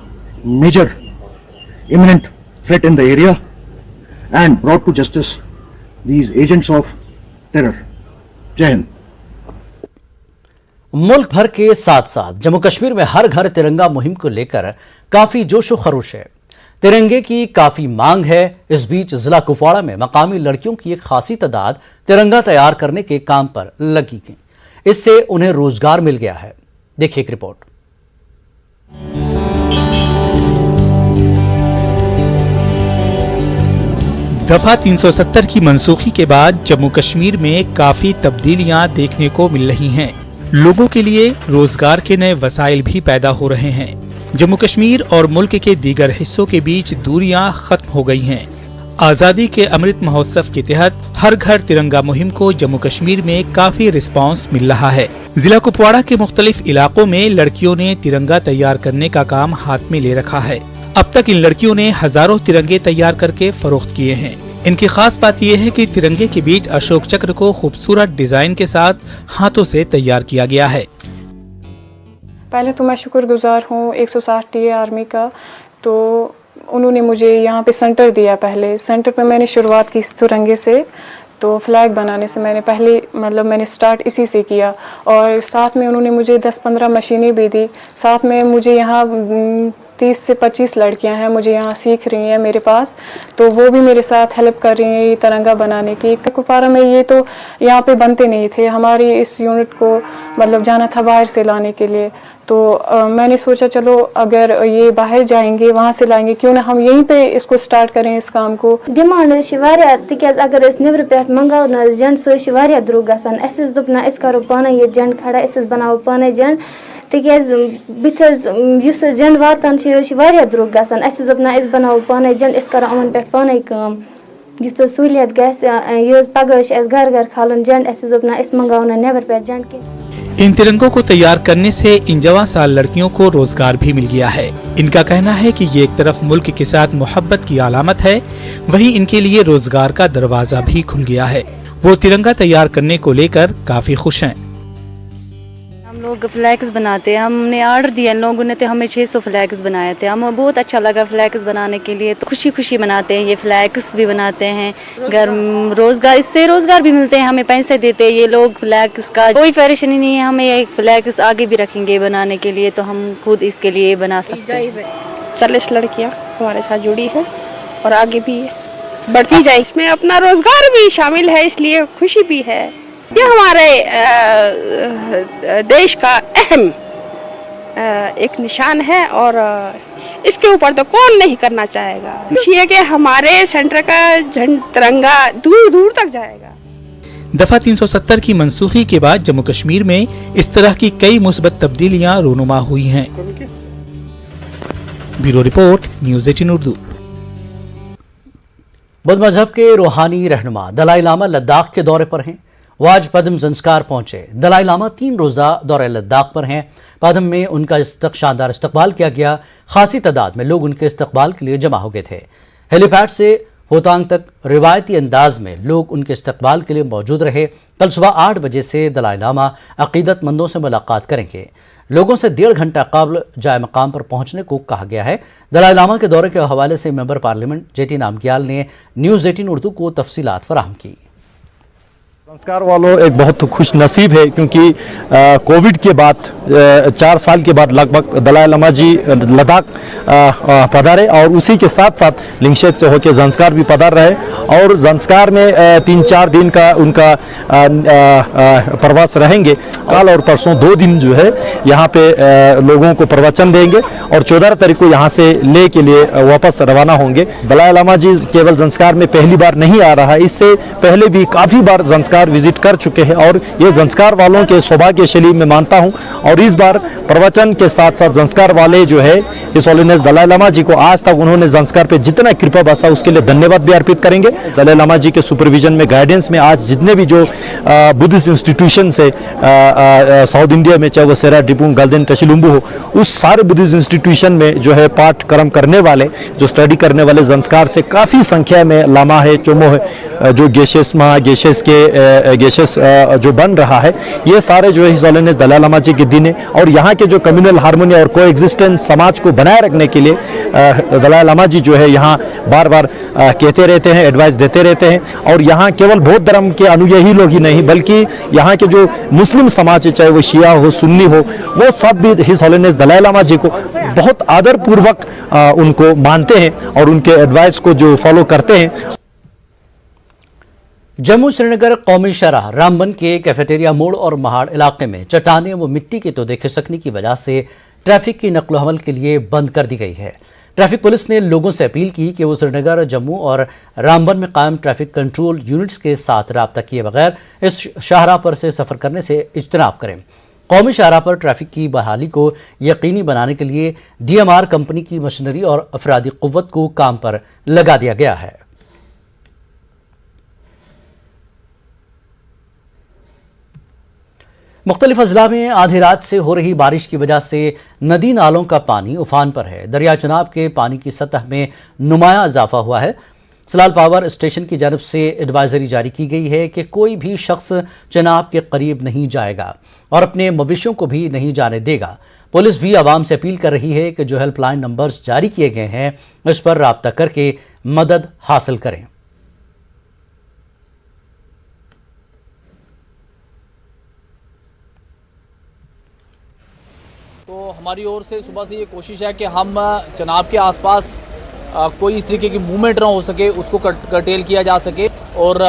major imminent threat in the area and brought to justice these agents of terror. Jai Hind. मुल्क भर के साथ साथ जम्मू कश्मीर में हर घर तिरंगा मुहिम को लेकर काफी जोशो खरोश है। तिरंगे की काफी मांग है। इस बीच जिला कुपवाड़ा में मकामी लड़कियों की एक खासी तादाद तिरंगा तैयार करने के काम पर लगी गई। इससे उन्हें रोजगार मिल गया है। देखिए एक रिपोर्ट। दफा 370 की मनसूखी के बाद जम्मू कश्मीर में काफी तब्दीलियां देखने को मिल रही हैं। लोगों के लिए रोजगार के नए वसाइल भी पैदा हो रहे हैं। जम्मू कश्मीर और मुल्क के दीगर हिस्सों के बीच दूरियां खत्म हो गई हैं। आजादी के अमृत महोत्सव के तहत हर घर तिरंगा मुहिम को जम्मू कश्मीर में काफी रिस्पांस मिल रहा है। जिला कुपवाड़ा के मुख्तलिफ इलाकों में लड़कियों ने तिरंगा तैयार करने का काम हाथ में ले रखा है। अब तक इन लड़कियों ने हजारों तिरंगे तैयार करके फरोख्त किए हैं। इनकी खास बात यह है कि तिरंगे के बीच अशोक चक्र को खूबसूरत डिजाइन के साथ हाथों से तैयार किया गया है। पहले तो मैं शुक्रगुजार हूँ 160 TA आर्मी का, तो उन्होंने मुझे यहाँ पे सेंटर दिया। पहले सेंटर पे मैंने शुरुआत की इस तिरंगे से, तो फ्लैग बनाने से मैंने स्टार्ट इसी से किया। और साथ में उन्होंने मुझे 10-15 मशीनें भी दी। साथ में मुझे यहाँ 30 से 25 लड़कियां हैं मुझे यहाँ सीख रही हैं मेरे पास, तो वो भी मेरे साथ हेल्प कर रही हैं ये तिरंगा बनाने की। कुपवाड़ा में ये तो यहाँ पे बनते नहीं थे, हमारी इस यूनिट को जाना था बाहर से लाने के लिए। तो मैंने सोचा चलो अगर ये बाहर जाएंगे वहाँ से लाएंगे, क्यों ना हम यहीं पे इसको स्टार्ट करें इस काम को। डिमांड तिकाज अगर नबर पे मंगाव ना जंड सह द्रुग गसान, अस दोप ना अस करो पाने ये जंड खड़ा, अस बनावो पाने जंड तिकेज बिथस युस जंड वातान छ यह वारिया द्रुग गसान अस दोपना इस बनाओ पाने जंड इस करा अमन पेट पाने काम युस सहूलियत गस यह पगह अस घर घर खालन जंड अस दोपना इस मंगावना नेबर पेट जंड के। इन तिरंगों को तैयार करने से इन जवां साल लड़कियों को रोजगार भी मिल गया है। इनका कहना है कि ये एक तरफ मुल्क के साथ मोहब्बत की अलामत है, वहीं इनके लिए रोजगार का दरवाजा भी खुल गया है। वो तिरंगा तैयार करने को लेकर काफी खुश हैं। हम लोग फ्लैग्स बनाते हैं, हमने ऑर्डर दिया लोगों ने, तो हमें 600 फ्लैग्स बनाए थे। हमें बहुत अच्छा लगा फ्लैग्स बनाने के लिए, तो खुशी खुशी बनाते हैं। ये फ्लैग्स भी बनाते हैं, घर रोजगार, इससे रोजगार भी मिलते हैं, हमें पैसे देते हैं ये लोग। फ्लैग्स का कोई परेशानी नहीं है, हमें एक फ्लैग्स आगे भी रखेंगे बनाने के लिए, तो हम खुद इसके लिए बना सकते हैं। 40 लड़कियाँ हमारे साथ जुड़ी हैं और आगे भी बढ़ती जाए। इसमें अपना रोजगार भी शामिल है, इसलिए खुशी भी है। ये हमारे देश का अहम एक निशान है और इसके ऊपर तो कौन नहीं करना चाहेगा। खुशी है कि हमारे सेंटर का झंडा तिरंगा दूर दूर तक जाएगा। दफा 370 की मनसूखी के बाद जम्मू कश्मीर में इस तरह की कई मुस्बत तब्दीलियां रूनुमा हुई हैं। Bureau report, news 18 Urdu. Buddha मजहब के रूहानी रहनुमा दलाई लामा लद्दाख के दौरे पर हैं। वो आज पद्म संस्कार पहुंचे। दलाई लामा 3 रोजा दौरे लद्दाख पर हैं। पद्म में उनका शानदार इस्तकबाल किया गया। खासी तादाद में लोग उनके इस्तकबाल के लिए जमा हो गए थे। हेलीपैड से होतांग तक रिवायती अंदाज में लोग उनके इस्तकबाल के लिए मौजूद रहे। कल सुबह 8 बजे से दलाई लामा अकीदतमंदों से मुलाकात करेंगे। लोगों से 1.5 घंटा कबल जाए मकाम पर पहुंचने को कहा गया है। दलाई लामा के दौरे के हवाले से मेंबर पार्लियामेंट जेटी नामग्याल ने न्यूज़ 18 उर्दू को तफसीलात फराहम की। संस्कार वालों एक बहुत खुश नसीब है, क्योंकि कोविड के बाद 4 साल के बाद लगभग दलाई लामा जी लद्दाख पधारे और उसी के साथ साथ लिंगशेत से होकर जंस्कार भी पधार रहे और जंस्कार में 3-4 दिन का उनका प्रवास रहेंगे। कल और परसों 2 दिन जो है यहाँ पे लोगों को प्रवचन देंगे और 14 तारीख को यहाँ से ले के लिए वापस रवाना होंगे। दलाई लामा जी केवल जंस्कार में पहली बार नहीं आ रहा है, इससे पहले भी काफ़ी बार जंस्कार विजिट कर चुके हैं और ये जंस्कार वालों के सौभाग्यशाली मैं मानता हूँ। और इस बार प्रवचन के साथ साथ जंस्कार वाले जो है हिज होलीनेस दलाई लामा जी को आज तक उन्होंने जंस्कार पे जितना कृपा बसा उसके लिए धन्यवाद भी अर्पित करेंगे। दलाई लामा जी के सुपरविजन में, गाइडेंस में आज जितने भी जो बुद्धिस्ट इंस्टीट्यूशन से साउथ इंडिया में, चाहे वो सेरा डिपुंग गल्देन तशिलुम्बू हो, उस सारे बुद्धिस्ट इंस्टीट्यूशन में जो है पाठक्रम करने वाले, जो स्टडी करने वाले जंस्कार से काफ़ी संख्या में लामा है, चोमो है, जो गेशेस जो बन रहा है, ये सारे जो है हिज होलीनेस दलाई लामा जी के दिन है। और यहाँ के जो कम्युनल हार्मोनी और को एग्जिस्टेंस समाज को बनाए रखने के लिए दलाई लामा जी जो है यहाँ बार बार कहते रहते हैं, एडवाइस देते रहते हैं। और यहाँ केवल बौद्ध धर्म के अनुयायी लोग ही नहीं बल्कि यहाँ के जो मुस्लिम समाज है, चाहे वो शिया हो, सुन्नी हो, वो सब भी हिज होलीनेस दलाई लामा जी को बहुत आदरपूर्वक उनको मानते हैं और उनके एडवाइस को जो फॉलो करते हैं। जम्मू श्रीनगर कौमी शराह रामबन के कैफेटेरिया मोड़ और महाड़ इलाके में चट्टानें व मिट्टी के तोदे खिसकने की वजह से ट्रैफिक की नकलो हमल के लिए बंद कर दी गई है। ट्रैफिक पुलिस ने लोगों से अपील की कि वो श्रीनगर, जम्मू और रामबन में कायम ट्रैफिक कंट्रोल यूनिट्स के साथ रब्ता किए बगैर इस शाहराह पर से सफ़र करने से इज्तनाब करें। कौमी शाहराह पर ट्रैफिक की बहाली को यकीनी बनाने के लिए DMR कंपनी की मशीनरी और अफरादी कुव्वत को काम पर लगा दिया गया है। मुख्तलिफ अजला में आधी रात से हो रही बारिश की वजह से नदी नालों का पानी उफान पर है। दरिया चनाब के पानी की सतह में नुमाया इजाफा हुआ है। सलाल पावर स्टेशन की जानब से एडवाइजरी जारी की गई है कि कोई भी शख्स चनाब के करीब नहीं जाएगा और अपने मवेशियों को भी नहीं जाने देगा। पुलिस भी आवाम से अपील कर रही है कि जो हेल्पलाइन नंबर्स जारी किए गए हैं इस पर राब्ता करके मदद हासिल करें। तो हमारी ओर से सुबह से ये कोशिश है कि हम चनाब के आसपास कोई इस तरीके की मूवमेंट ना हो सके, उसको कर्टेल किया जा सके। और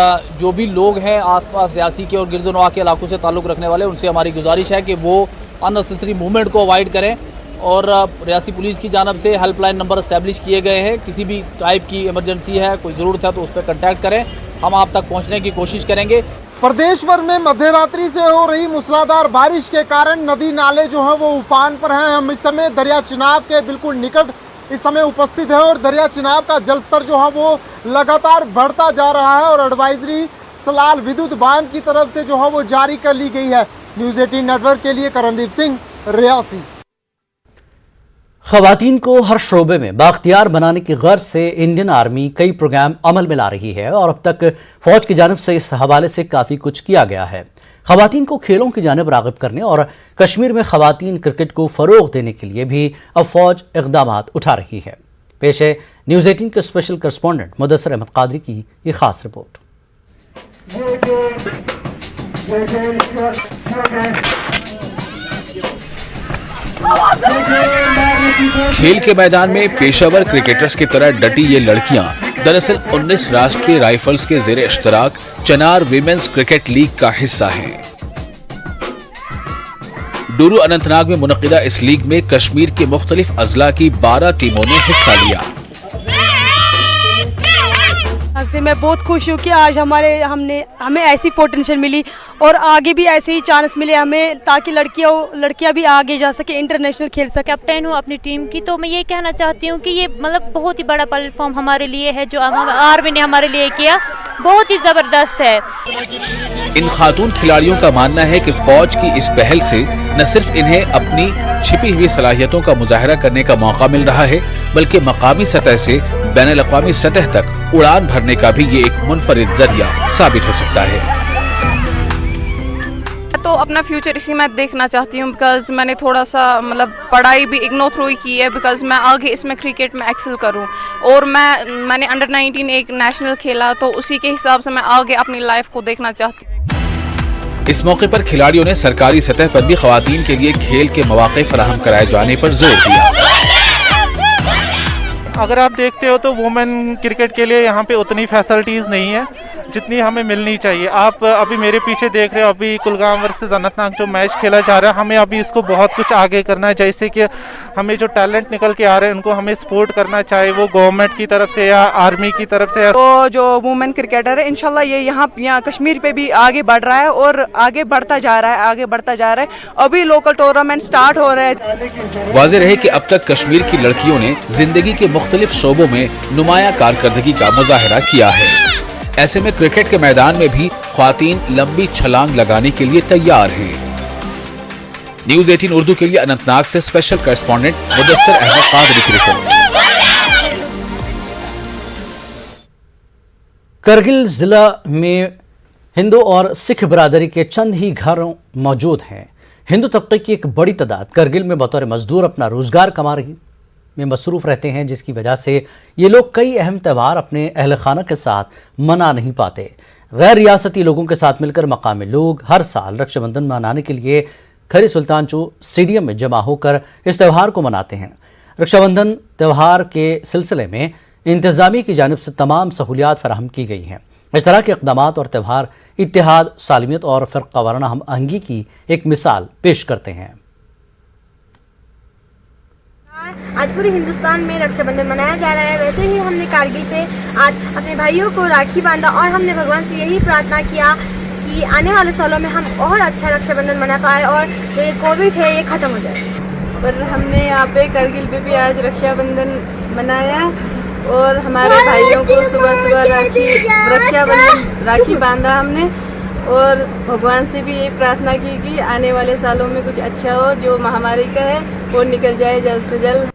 जो भी लोग हैं आसपास रियासी के और गिरदोनवा के इलाकों से ताल्लुक़ रखने वाले, उनसे हमारी गुजारिश है कि वो अननेसेसरी मूवमेंट को अवॉइड करें। और रियासी पुलिस की जानब से हेल्पलाइन नंबर इस्टेब्लिश किए गए हैं। किसी भी टाइप की इमरजेंसी है, कोई ज़रूरत है तो उस पर कंटैक्ट करें, हम आप तक पहुँचने की कोशिश करेंगे। प्रदेश भर में मध्यरात्रि से हो रही मूसलाधार बारिश के कारण नदी नाले जो हैं वो उफान पर हैं। हम इस समय दरिया चिनाब के बिल्कुल निकट इस समय उपस्थित है और दरिया चिनाब का जलस्तर जो है वो लगातार बढ़ता जा रहा है और एडवाइजरी सलाल विद्युत बांध की तरफ से जो है वो जारी कर ली गई है। न्यूज़ 18 नेटवर्क के लिए करणदीप सिंह, रियासी। खवातीन को हर शोबे में बाख्तियार बनाने की गर्ज से इंडियन आर्मी कई प्रोग्राम अमल में ला रही है और अब तक फौज की जानिब से इस हवाले से काफ़ी कुछ किया गया है। खवातीन को खेलों की जानिब राग़िब करने और कश्मीर में खवातीन क्रिकेट को फ़रोग़ देने के लिए भी अब फौज इक़दाम उठा रही है। पेश है न्यूज़ 18 के स्पेशल करस्पॉन्डेंट मुदस्सर अहमद कादरी की ये खास रिपोर्ट। खेल के मैदान में पेशावर क्रिकेटर्स की तरह डटी ये लड़कियां दरअसल 19 राष्ट्रीय राइफल्स के ज़ेरे इश्तराक चनार विमेंस क्रिकेट लीग का हिस्सा हैं। डूरू अनंतनाग में मुनक़िदा इस लीग में कश्मीर के मुख्तलिफ अजला की 12 टीमों ने हिस्सा लिया। से मैं बहुत खुश हूँ कि आज हमें ऐसी पोटेंशियल मिली और आगे भी ऐसे ही चांस मिले हमें, ताकि लड़कियाँ भी आगे जा सके, इंटरनेशनल खेल सके। कैप्टन हूँ अपनी टीम की, तो मैं ये कहना चाहती हूँ कि ये मतलब बहुत ही बड़ा प्लेटफॉर्म हमारे लिए है जो आर्मी ने हमारे लिए किया, बहुत ही ज़बरदस्त है। इन खातून खिलाड़ियों का मानना है कि फौज की इस पहल से न सिर्फ इन्हें अपनी छिपी हुई सलाहियतों का मुजाहरा करने का मौका मिल रहा है, बल्कि मकामी सतह से बैनुल-अक़वामी सतह तक उड़ान भरने का भी ये एक मुनफरिद जरिया साबित हो सकता है। तो अपना फ्यूचर इसी में देखना चाहती हूँ, बिकॉज मैंने थोड़ा सा मतलब पढ़ाई भी इग्नोर थ्रू ही की है, बिकॉज मैं आगे इसमें क्रिकेट में एक्सेल करूँ। और मैंने अंडर 19 एक नेशनल खेला, तो उसी के हिसाब से मैं आगे अपनी लाइफ को देखना चाहती हूँ। इस मौके पर खिलाड़ियों ने सरकारी सतह पर भी खवातीन के लिए खेल के मौके फराहम कराए जाने पर जोर दिया। अगर आप देखते हो तो वुमेन क्रिकेट के लिए यहाँ पे उतनी फैसिलिटीज़ नहीं है जितनी हमें मिलनी चाहिए। आप अभी मेरे पीछे देख रहे हो, अभी कुलगाम वर्सेस अनंतनाग जो मैच खेला जा रहा है, हमें अभी इसको बहुत कुछ आगे करना है। जैसे कि हमें जो टैलेंट निकल के आ रहे हैं उनको हमें सपोर्ट करना चाहिए, वो गवर्नमेंट की तरफ से या आर्मी की तरफ से। तो जो वुमेन क्रिकेटर है इंशाल्लाह ये यहाँ कश्मीर पे भी आगे बढ़ रहा है और आगे बढ़ता जा रहा है। अभी लोकल टूर्नामेंट स्टार्ट हो रहे हैं। वाज़ेह रहे कि अब तक कश्मीर की लड़कियों ने जिंदगी के मुख्तलिफ शोबों में नुमाया कारकर्दगी का मुजाहरा किया है। ऐसे में क्रिकेट के मैदान में भी ख्वातीन लंबी छलांग लगाने के लिए तैयार हैं। न्यूज़ 18 उर्दू के लिए अनंतनाग से स्पेशल करेस्पॉन्डेंट मुदस्सर अहमद कादरी की रिपोर्ट। करगिल जिला में हिंदू और सिख बरादरी के चंद ही घर मौजूद हैं। हिंदू तबके की एक बड़ी तादाद करगिल में बतौर मजदूर अपना रोजगार कमा रही में मसरूफ रहते हैं, जिसकी वजह से ये लोग कई अहम त्यौहार अपने अहल खाना के साथ मना नहीं पाते। गैर रियासती लोगों के साथ मिलकर मकामी लोग हर साल रक्षाबंधन मनाने के लिए खरी सुल्तानचो स्टेडियम में जमा होकर इस त्यौहार को मनाते हैं। रक्षाबंधन त्यौहार के सिलसिले में इंतजामिया की जानिब से तमाम सहूलियात फराहम की गई हैं। इस तरह के इक़दाम और त्यौहार इत्तेहाद, सालिमियत और फ़िरक़ा वाराना हम आहंगी की एक मिसाल पेश करते हैं। आज पूरे हिंदुस्तान में रक्षाबंधन मनाया जा रहा है। वैसे ही हमने कारगिल पे आज अपने भाइयों को राखी बांधा और हमने भगवान से यही प्रार्थना किया कि आने वाले सालों में हम और अच्छा रक्षाबंधन मना पाए और जो ये कोविड है ये ख़त्म हो जाए। पर हमने यहाँ पे कारगिल पे भी आज रक्षाबंधन मनाया और हमारे भाइयों को सुबह सुबह राखी बांधा हमने और भगवान से भी ये प्रार्थना की कि आने वाले सालों में कुछ अच्छा हो, जो महामारी का है वो निकल जाए जल्द से जल्द।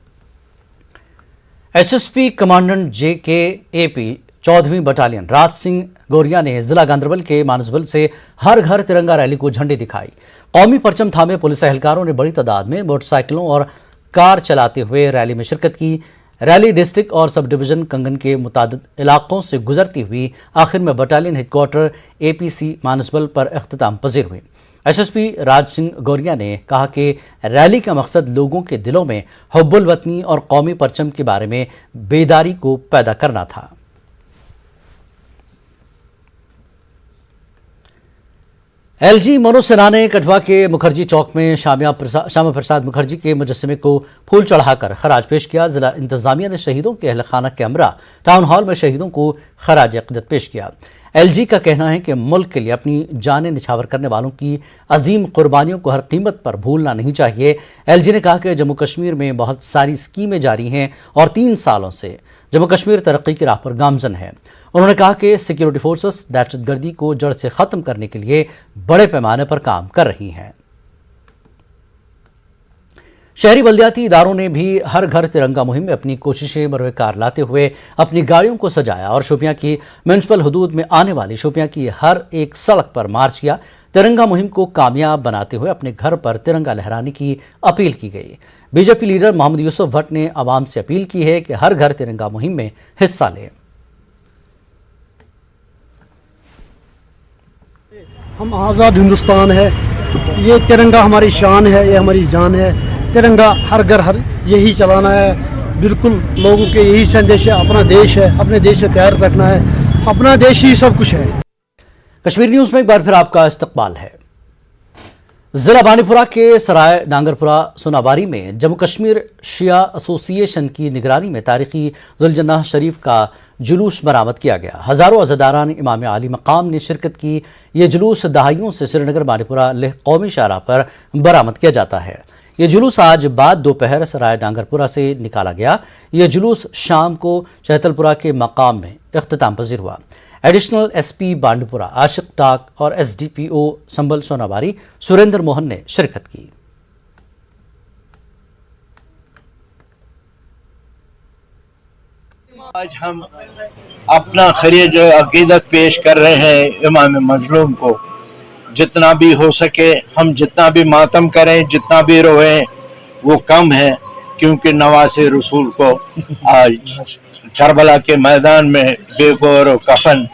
SSP commandant JKAP 14वीं battalion Raj Singh गोरिया ने जिला गांधरबल के मानसबल से हर घर तिरंगा रैली को झंडी दिखाई। कौमी परचम थामे पुलिस एहलकारों ने बड़ी तादाद में मोटरसाइकिलों और कार चलाते हुए रैली में शिरकत की। रैली डिस्ट्रिक्ट और सब डिवीजन कंगन के मुतादिद इलाकों से गुजरती हुई आखिर में बटालियन हेडक्वार्टर APC मानसबल पर इख्तिताम पजीर हुई। SSP राज सिंह गोरिया ने कहा कि रैली का मकसद लोगों के दिलों में हुब्बुल वतनी और कौमी परचम के बारे में बेदारी को पैदा करना था। एलजी मनोज सिन्हा ने कठवा के मुखर्जी चौक में श्यामा प्रसाद मुखर्जी के मुजस्समे को फूल चढ़ाकर खराज पेश किया। जिला इंतजामिया ने शहीदों के अहलखाना कैमरा टाउन हॉल में शहीदों को खराज अक़ीदत पेश किया। एलजी का कहना है कि मुल्क के लिए अपनी जानें निछावर करने वालों की अजीम कुर्बानियों को हर कीमत पर भूलना नहीं चाहिए। एलजी ने कहा कि जम्मू कश्मीर में बहुत सारी स्कीमें जारी हैं और 3 सालों से जम्मू कश्मीर तरक्की की राह पर गामजन है। उन्होंने कहा कि सिक्योरिटी फोर्सेस दहशतगर्दी को जड़ से खत्म करने के लिए बड़े पैमाने पर काम कर रही हैं। शहरी बल्दियाती इदारों ने भी हर घर तिरंगा मुहिम में अपनी कोशिशें बरवकार लाते हुए अपनी गाड़ियों को सजाया और शोपियां की म्यूनसिपल हदूद में आने वाली शोपियां की हर एक सड़क पर मार्च किया। तिरंगा मुहिम को कामयाब बनाते हुए अपने घर पर तिरंगा लहराने की अपील की गई। बीजेपी लीडर मोहम्मद यूसुफ भट्ट ने आवाम से अपील की है कि हर घर तिरंगा मुहिम में हिस्सा लें। हम आज़ाद हिंदुस्तान है, ये तिरंगा हमारी शान है, ये हमारी जान है। तिरंगा हर घर हर यही चलाना है। बिल्कुल लोगों के यही संदेश है, अपना देश है, अपने देश से प्यार रखना है, अपना देश ही सब कुछ है। कश्मीर न्यूज में एक बार फिर आपका इस्तकबाल है। जिला बांडीपुरा के सराय नांगरपुरा सोनाबारी में जम्मू कश्मीर शिया एसोसिएशन की निगरानी में तारीखी जुलजन्ना शरीफ का जुलूस बरामद किया गया। हजारों अज़ादारान इमाम आली मकाम ने शिरकत की। ये जुलूस दहाइयों से श्रीनगर बांडीपुरा लेह कौमी शाहराह पर बरामद किया जाता है। ये जुलूस आज बाद दोपहर सराय नांगरपुरा से निकाला गया। ये जुलूस शाम को चहतलपुरा के मकाम में इख्तिताम पजीर हुआ। एडिशनल एसपी बांडीपुरा आशिक टाक और एसडीपीओ संबल सोनाबारी सुरेंद्र मोहन ने शिरकत की। आज हम अपना खरीज अकीदत पेश कर रहे हैं इमाम मजलूम को। जितना भी हो सके हम जितना भी मातम करें, जितना भी रोएं वो कम है, क्योंकि नवासे रसूल को आज करबला के मैदान में बेगौर और कफन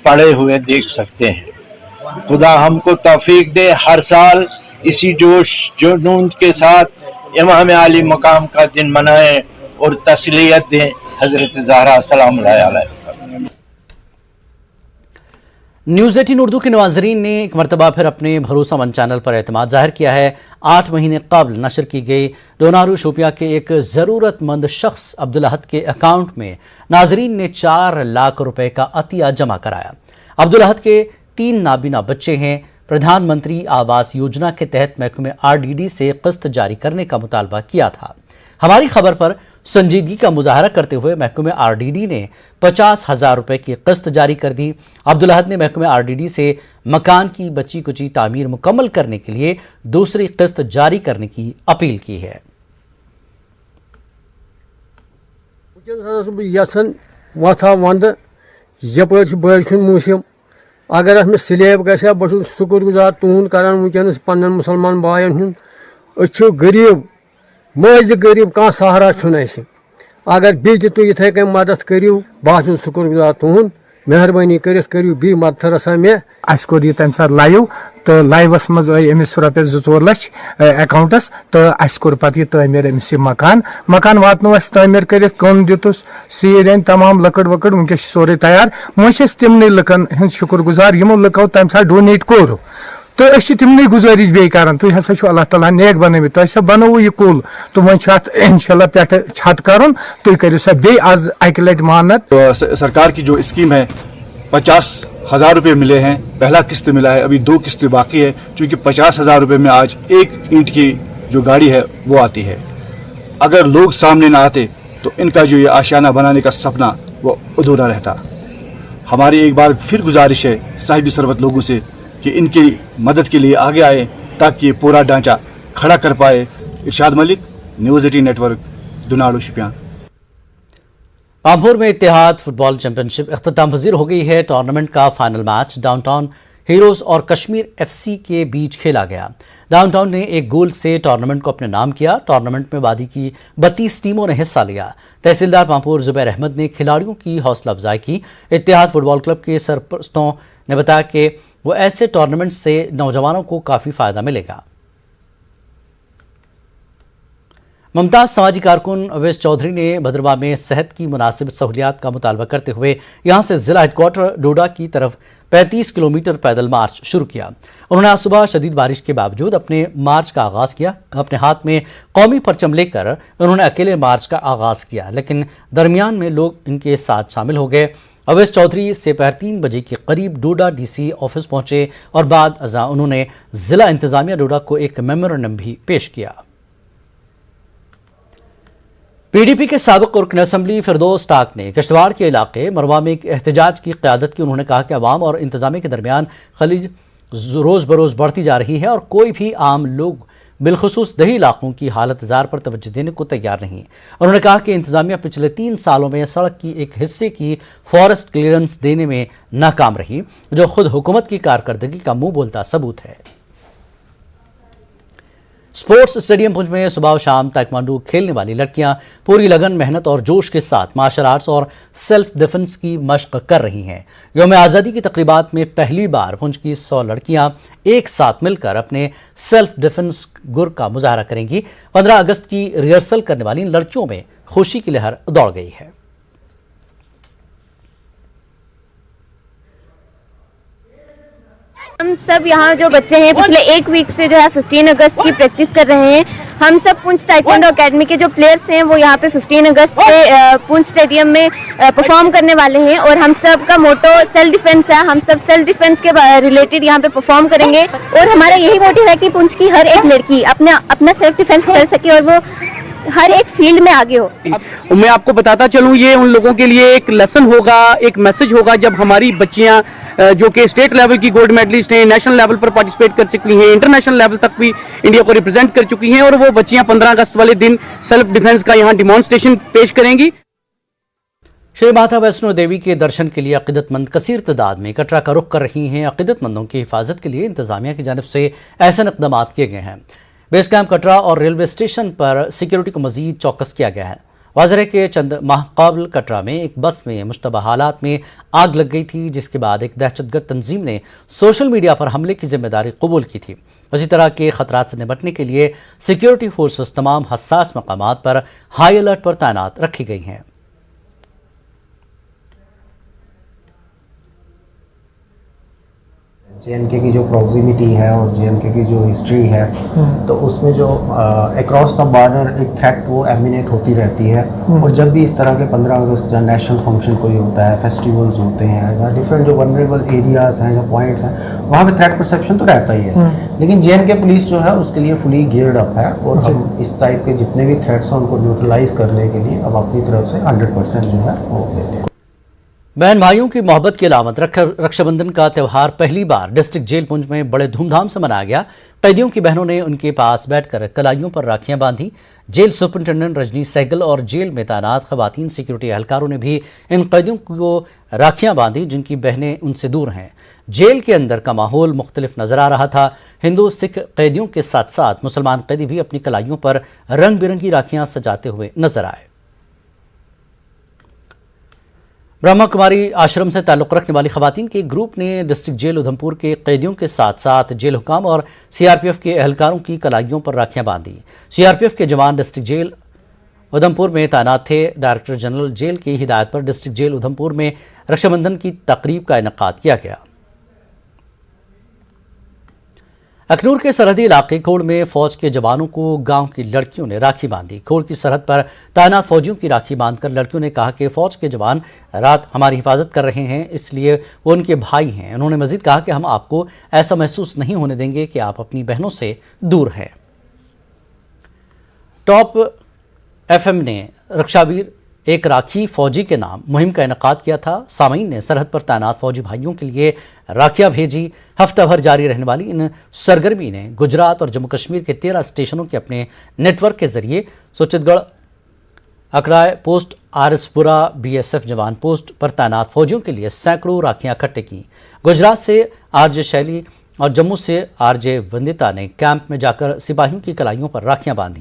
पड़े हुए देख सकते हैं। खुदा हमको तौफीक दे हर साल इसी जोश जुनून के साथ इमाम आली मकाम का दिन मनाएं और तसलियत दें हजरत ज़हरा सलाम अलैहा। न्यूज़ 18 उर्दू के नाज़रीन ने एक मरतबा फिर अपने भरोसामंद चैनल पर एतमाद जाहिर किया है। 8 महीने कबल नशर की गई डोनारू शोपिया के एक ज़रूरतमंद शख्स अब्दुल अहद के अकाउंट में नाजरीन ने 4 लाख रुपए का अतिया जमा कराया। अब्दुल अहद के 3 नाबीना बच्चे हैं। प्रधानमंत्री आवास योजना के तहत महकमे RDD से किस्त जारी करने का मुतालबा किया था। हमारी खबर पर संजीदगी का मुजाहरा करते हुए महकमे RDD ने 50,000 रुपए की किस्त जारी कर दी। अब्दुल अहद ने महकमे RDD से मकान की बची कुची तामीर मुकम्मल करने के लिए दूसरी किस्त जारी करने की अपील की है। वथा वंद यपर मौसम अगर मे स्लेब गया बहुत शुक्रगुजार तुहद कर वनस पन्न मुसलमान बायन हूँ गरीब मज गरीब कह सहारा अगर बी तुम इथे कन मदद करू बह शुक्रगुजार तुहद मेहरबानी करू बी मदद रसा मे अस कोर यह तम सात लाइव तो लाइवस मज अमिस रुपये 2-4 लाख अकाउंटस तो अस कोर पत तमीर अमिस मकान वातनो अस तमीर कर कन दितुस सीर तमाम लकड़ वकड़ वनकस सोरे तैयार वह तिमन लुकन हंद शुक्रगुजार यमो लुको तम सात डोनेट कोर तो तिमन गुजारिश बे कर तुम हसा अल्लाह ताला नेक बन तुम बनवो यह कुल तो वह इंशाल्लाह पे छत कर तुम करो सा बे आज अक लट मानत। तो सरकार की जो स्कीम है 50,000 रुपये मिले हैं, पहला किस्त मिला है, अभी 2 किस्त बाकी है। क्योंकि 50,000 रुपये में आज 1 ईंट की जो गाड़ी है वो आती है। अगर लोग सामने ना आते तो इनका जो ये आशियाना बनाने का सपना वो अधूरा रहता। हमारी एक बार फिर गुजारिश है साहिबी सरबत लोगों से कि इनकी मदद के लिए आगे आए ताकि ये पूरा ढांचा खड़ा कर पाए। इरशाद मलिक, न्यूज़ 18 नेटवर्क, दुनाड़ू शोपियां। पामपुर में इत्तेहाद फुटबॉल चैंपियनशिप इख्तिताम पजीर हो गई है। टूर्नामेंट का फाइनल मैच डाउनटाउन हीरोज और कश्मीर FC के बीच खेला गया। डाउनटाउन ने 1 गोल से टूर्नामेंट को अपने नाम किया। टूर्नामेंट में वादी की 32 टीमों ने हिस्सा लिया। तहसीलदार पामपुर जुबैर अहमद ने खिलाड़ियों की हौसला अफजाई की। इत्तेहाद फुटबॉल क्लब के सरपरस्तों ने बताया कि वो ऐसे टूर्नामेंट से नौजवानों को काफ़ी फ़ायदा मिलेगा। मुमताज़ समाजी कारकुन अवैस चौधरी ने भद्रवाह में सेहत की मुनासिब सहूलियात का मुतालबा करते हुए यहां से जिला हेडक्वार्टर डोडा की तरफ 35 किलोमीटर पैदल मार्च शुरू किया। उन्होंने आज सुबह शदीद बारिश के बावजूद अपने मार्च का आगाज किया। अपने हाथ में कौमी परचम लेकर उन्होंने अकेले मार्च का आगाज किया, लेकिन दरमियान में लोग इनके साथ शामिल हो गए। अवैस चौधरी दोपहर 3 बजे के करीब डोडा डीसी ऑफिस पहुंचे और बाद अज़ा उन्होंने जिला इंतजामिया डोडा को एक मेमोरेंडम भी पेश किया। पीडीपी के साबिक रुकन असम्बली फिरदौस टाक ने किश्तवाड़ के इलाके मरवा में एक एहतजाज की क़यादत की। उन्होंने कहा कि अवाम और इंतजामिया के दरमियान खलीज रोज़ बरोज़ बढ़ती जा रही है और कोई भी आम लोग बिलखुसूस दही इलाकों की हालत ज़ार पर तवज्जो देने को तैयार नहीं। उन्होंने कहा कि इंतजामिया पिछले 3 सालों में सड़क की एक हिस्से की फॉरेस्ट क्लियरेंस देने में नाकाम रही, जो खुद हुकूमत की कारकर्दगी का मुंह बोलता सबूत है। स्पोर्ट्स स्टेडियम पुंछ में सुबह शाम ताइक्वांडो खेलने वाली लड़कियां पूरी लगन, मेहनत और जोश के साथ मार्शल आर्ट्स और सेल्फ डिफेंस की मशक कर रही हैं। यौम आज़ादी की तकरीबात में पहली बार पुंछ की 100 लड़कियां एक साथ मिलकर अपने सेल्फ डिफेंस गुर का मुजाहरा करेंगी। 15 अगस्त की रिहर्सल करने वाली इन लड़कियों में खुशी की लहर दौड़ गई है। हम सब यहाँ जो बच्चे हैं पिछले 1 वीक से जो है 15 अगस्त की प्रैक्टिस कर रहे हैं। हम सब पुंछ ताइक्वांडो एकेडमी के जो प्लेयर्स हैं वो यहाँ पे 15 अगस्त पे पुंछ स्टेडियम में परफॉर्म करने वाले हैं और हम सब का मोटो सेल्फ डिफेंस है। हम सब सेल्फ डिफेंस के रिलेटेड यहाँ पे परफॉर्म करेंगे और हमारा यही मोटिव है कि पुंछ की हर एक लड़की अपना सेल्फ डिफेंस कर सके और वो हर एक फील्ड में आगे हो। मैं आपको बताता चलूँ, ये उन लोगों के लिए एक लेसन होगा, एक मैसेज होगा जब हमारी बच्चियां जो कि स्टेट लेवल की गोल्ड मेडलिस्ट हैं, नेशनल लेवल पर पार्टिसिपेट कर चुकी हैं, इंटरनेशनल लेवल तक भी इंडिया को रिप्रेजेंट कर चुकी हैं और वो बच्चियां 15 अगस्त वाले दिन सेल्फ डिफेंस का यहाँ डिमॉन्स्ट्रेशन पेश करेंगी। श्री माता वैष्णो देवी के दर्शन के लिए अकीदतमंद कसीर तादाद में कटरा का रुख कर रही हैं। अकीदतमंदों की हिफाजत के लिए इंतजामिया की जानिब से ऐसे इक़दाम किए गए हैं। बेस कैंप कटरा और रेलवे स्टेशन पर सिक्योरिटी को मजीद चौकस किया गया है। वाज़ेह है कि चंद माह कबल कटरा में एक बस में मुश्तबा हालात में आग लग गई थी, जिसके बाद एक दहशतगर्द तंजीम ने सोशल मीडिया पर हमले की जिम्मेदारी कबूल की थी। इसी तरह के खतरात से निपटने के लिए सिक्योरिटी फोर्सेस तमाम हसास मकामात पर हाई अलर्ट पर तैनात रखी गई हैं। JNK की जो प्रॉक्सिमिटी है और JNK की जो हिस्ट्री है तो उसमें जो अक्रॉस द बॉर्डर एक थ्रेट वो एमिनेट होती रहती है और जब भी इस तरह के 15 अगस्त या नेशनल फंक्शन कोई होता है, फेस्टिवल्स होते हैं या डिफरेंट जो वनरेबल एरियाज़ हैं, जो पॉइंट्स हैं, वहाँ पे थ्रेट परसेप्शन तो रहता ही है। लेकिन JNK पुलिस जो है उसके लिए फुली गियर्ड अप है और हम इस टाइप के जितने भी थ्रेट्स हैं उनको न्यूट्रलाइज करने के लिए अब अपनी तरफ से 100% जो है वो देते हैं। बहन भाइयों की मोहब्बत की अलामत रक्षाबंधन का त्यौहार पहली बार डिस्ट्रिक्ट जेल पुंछ में बड़े धूमधाम से मनाया गया। कैदियों की बहनों ने उनके पास बैठकर कलाइयों पर राखियां बांधी। जेल सुपरिंटेंडेंट रजनी सहगल और जेल में तैनात खवातीन सिक्योरिटी एहलकारों ने भी इन कैदियों को राखियां बांधी जिनकी बहनें उनसे दूर हैं। जेल के अंदर का माहौल मुख्तलिफ नजर आ रहा था। हिंदू सिख कैदियों के साथ साथ मुसलमान कैदी भी अपनी कलाइयों पर रंग बिरंगी राखियां सजाते हुए नजर आए। ब्रह्मा कुमारी आश्रम से ताल्लुक़ रखने वाली खवातीन के ग्रुप ने डिस्ट्रिक्ट जेल उधमपुर के कैदियों के साथ साथ जेल हुकाम और CRPF के एहलकारों की कलाइयों पर राखियां बांधी। CRPF के जवान डिस्ट्रिक्ट जेल उधमपुर में तैनात थे। डायरेक्टर जनरल जेल की हिदायत पर डिस्ट्रिक्ट जेल उधमपुर में रक्षाबंधन की तकरीब का इनेकाद किया गया। अखनूर के सरहदी इलाके खोड़ में फौज के जवानों को गांव की लड़कियों ने राखी बांधी। खोड़ की सरहद पर तैनात फौजियों की राखी बांधकर लड़कियों ने कहा कि फौज के जवान रात हमारी हिफाजत कर रहे हैं, इसलिए वो उनके भाई हैं। उन्होंने मजीद कहा कि हम आपको ऐसा महसूस नहीं होने देंगे कि आप अपनी बहनों से दूर हैं। टॉप FM ने रक्षावीर एक राखी फौजी के नाम मुहिम का इनेकाद किया था। सामीन ने सरहद पर तैनात फौजी भाइयों के लिए राखियां भेजी। हफ्ता भर जारी रहने वाली इन सरगर्मी ने गुजरात और जम्मू कश्मीर के 13 स्टेशनों के अपने नेटवर्क के जरिए सुचितगढ़, अकड़ाय पोस्ट, आरएसपुरा BSF जवान पोस्ट पर तैनात फौजियों के लिए सैकड़ों राखियां इकट्ठे की। गुजरात से RJ शैली और जम्मू से RJ वंदिता ने कैंप में जाकर सिपाहियों की कलाइयों पर राखियां बांधी।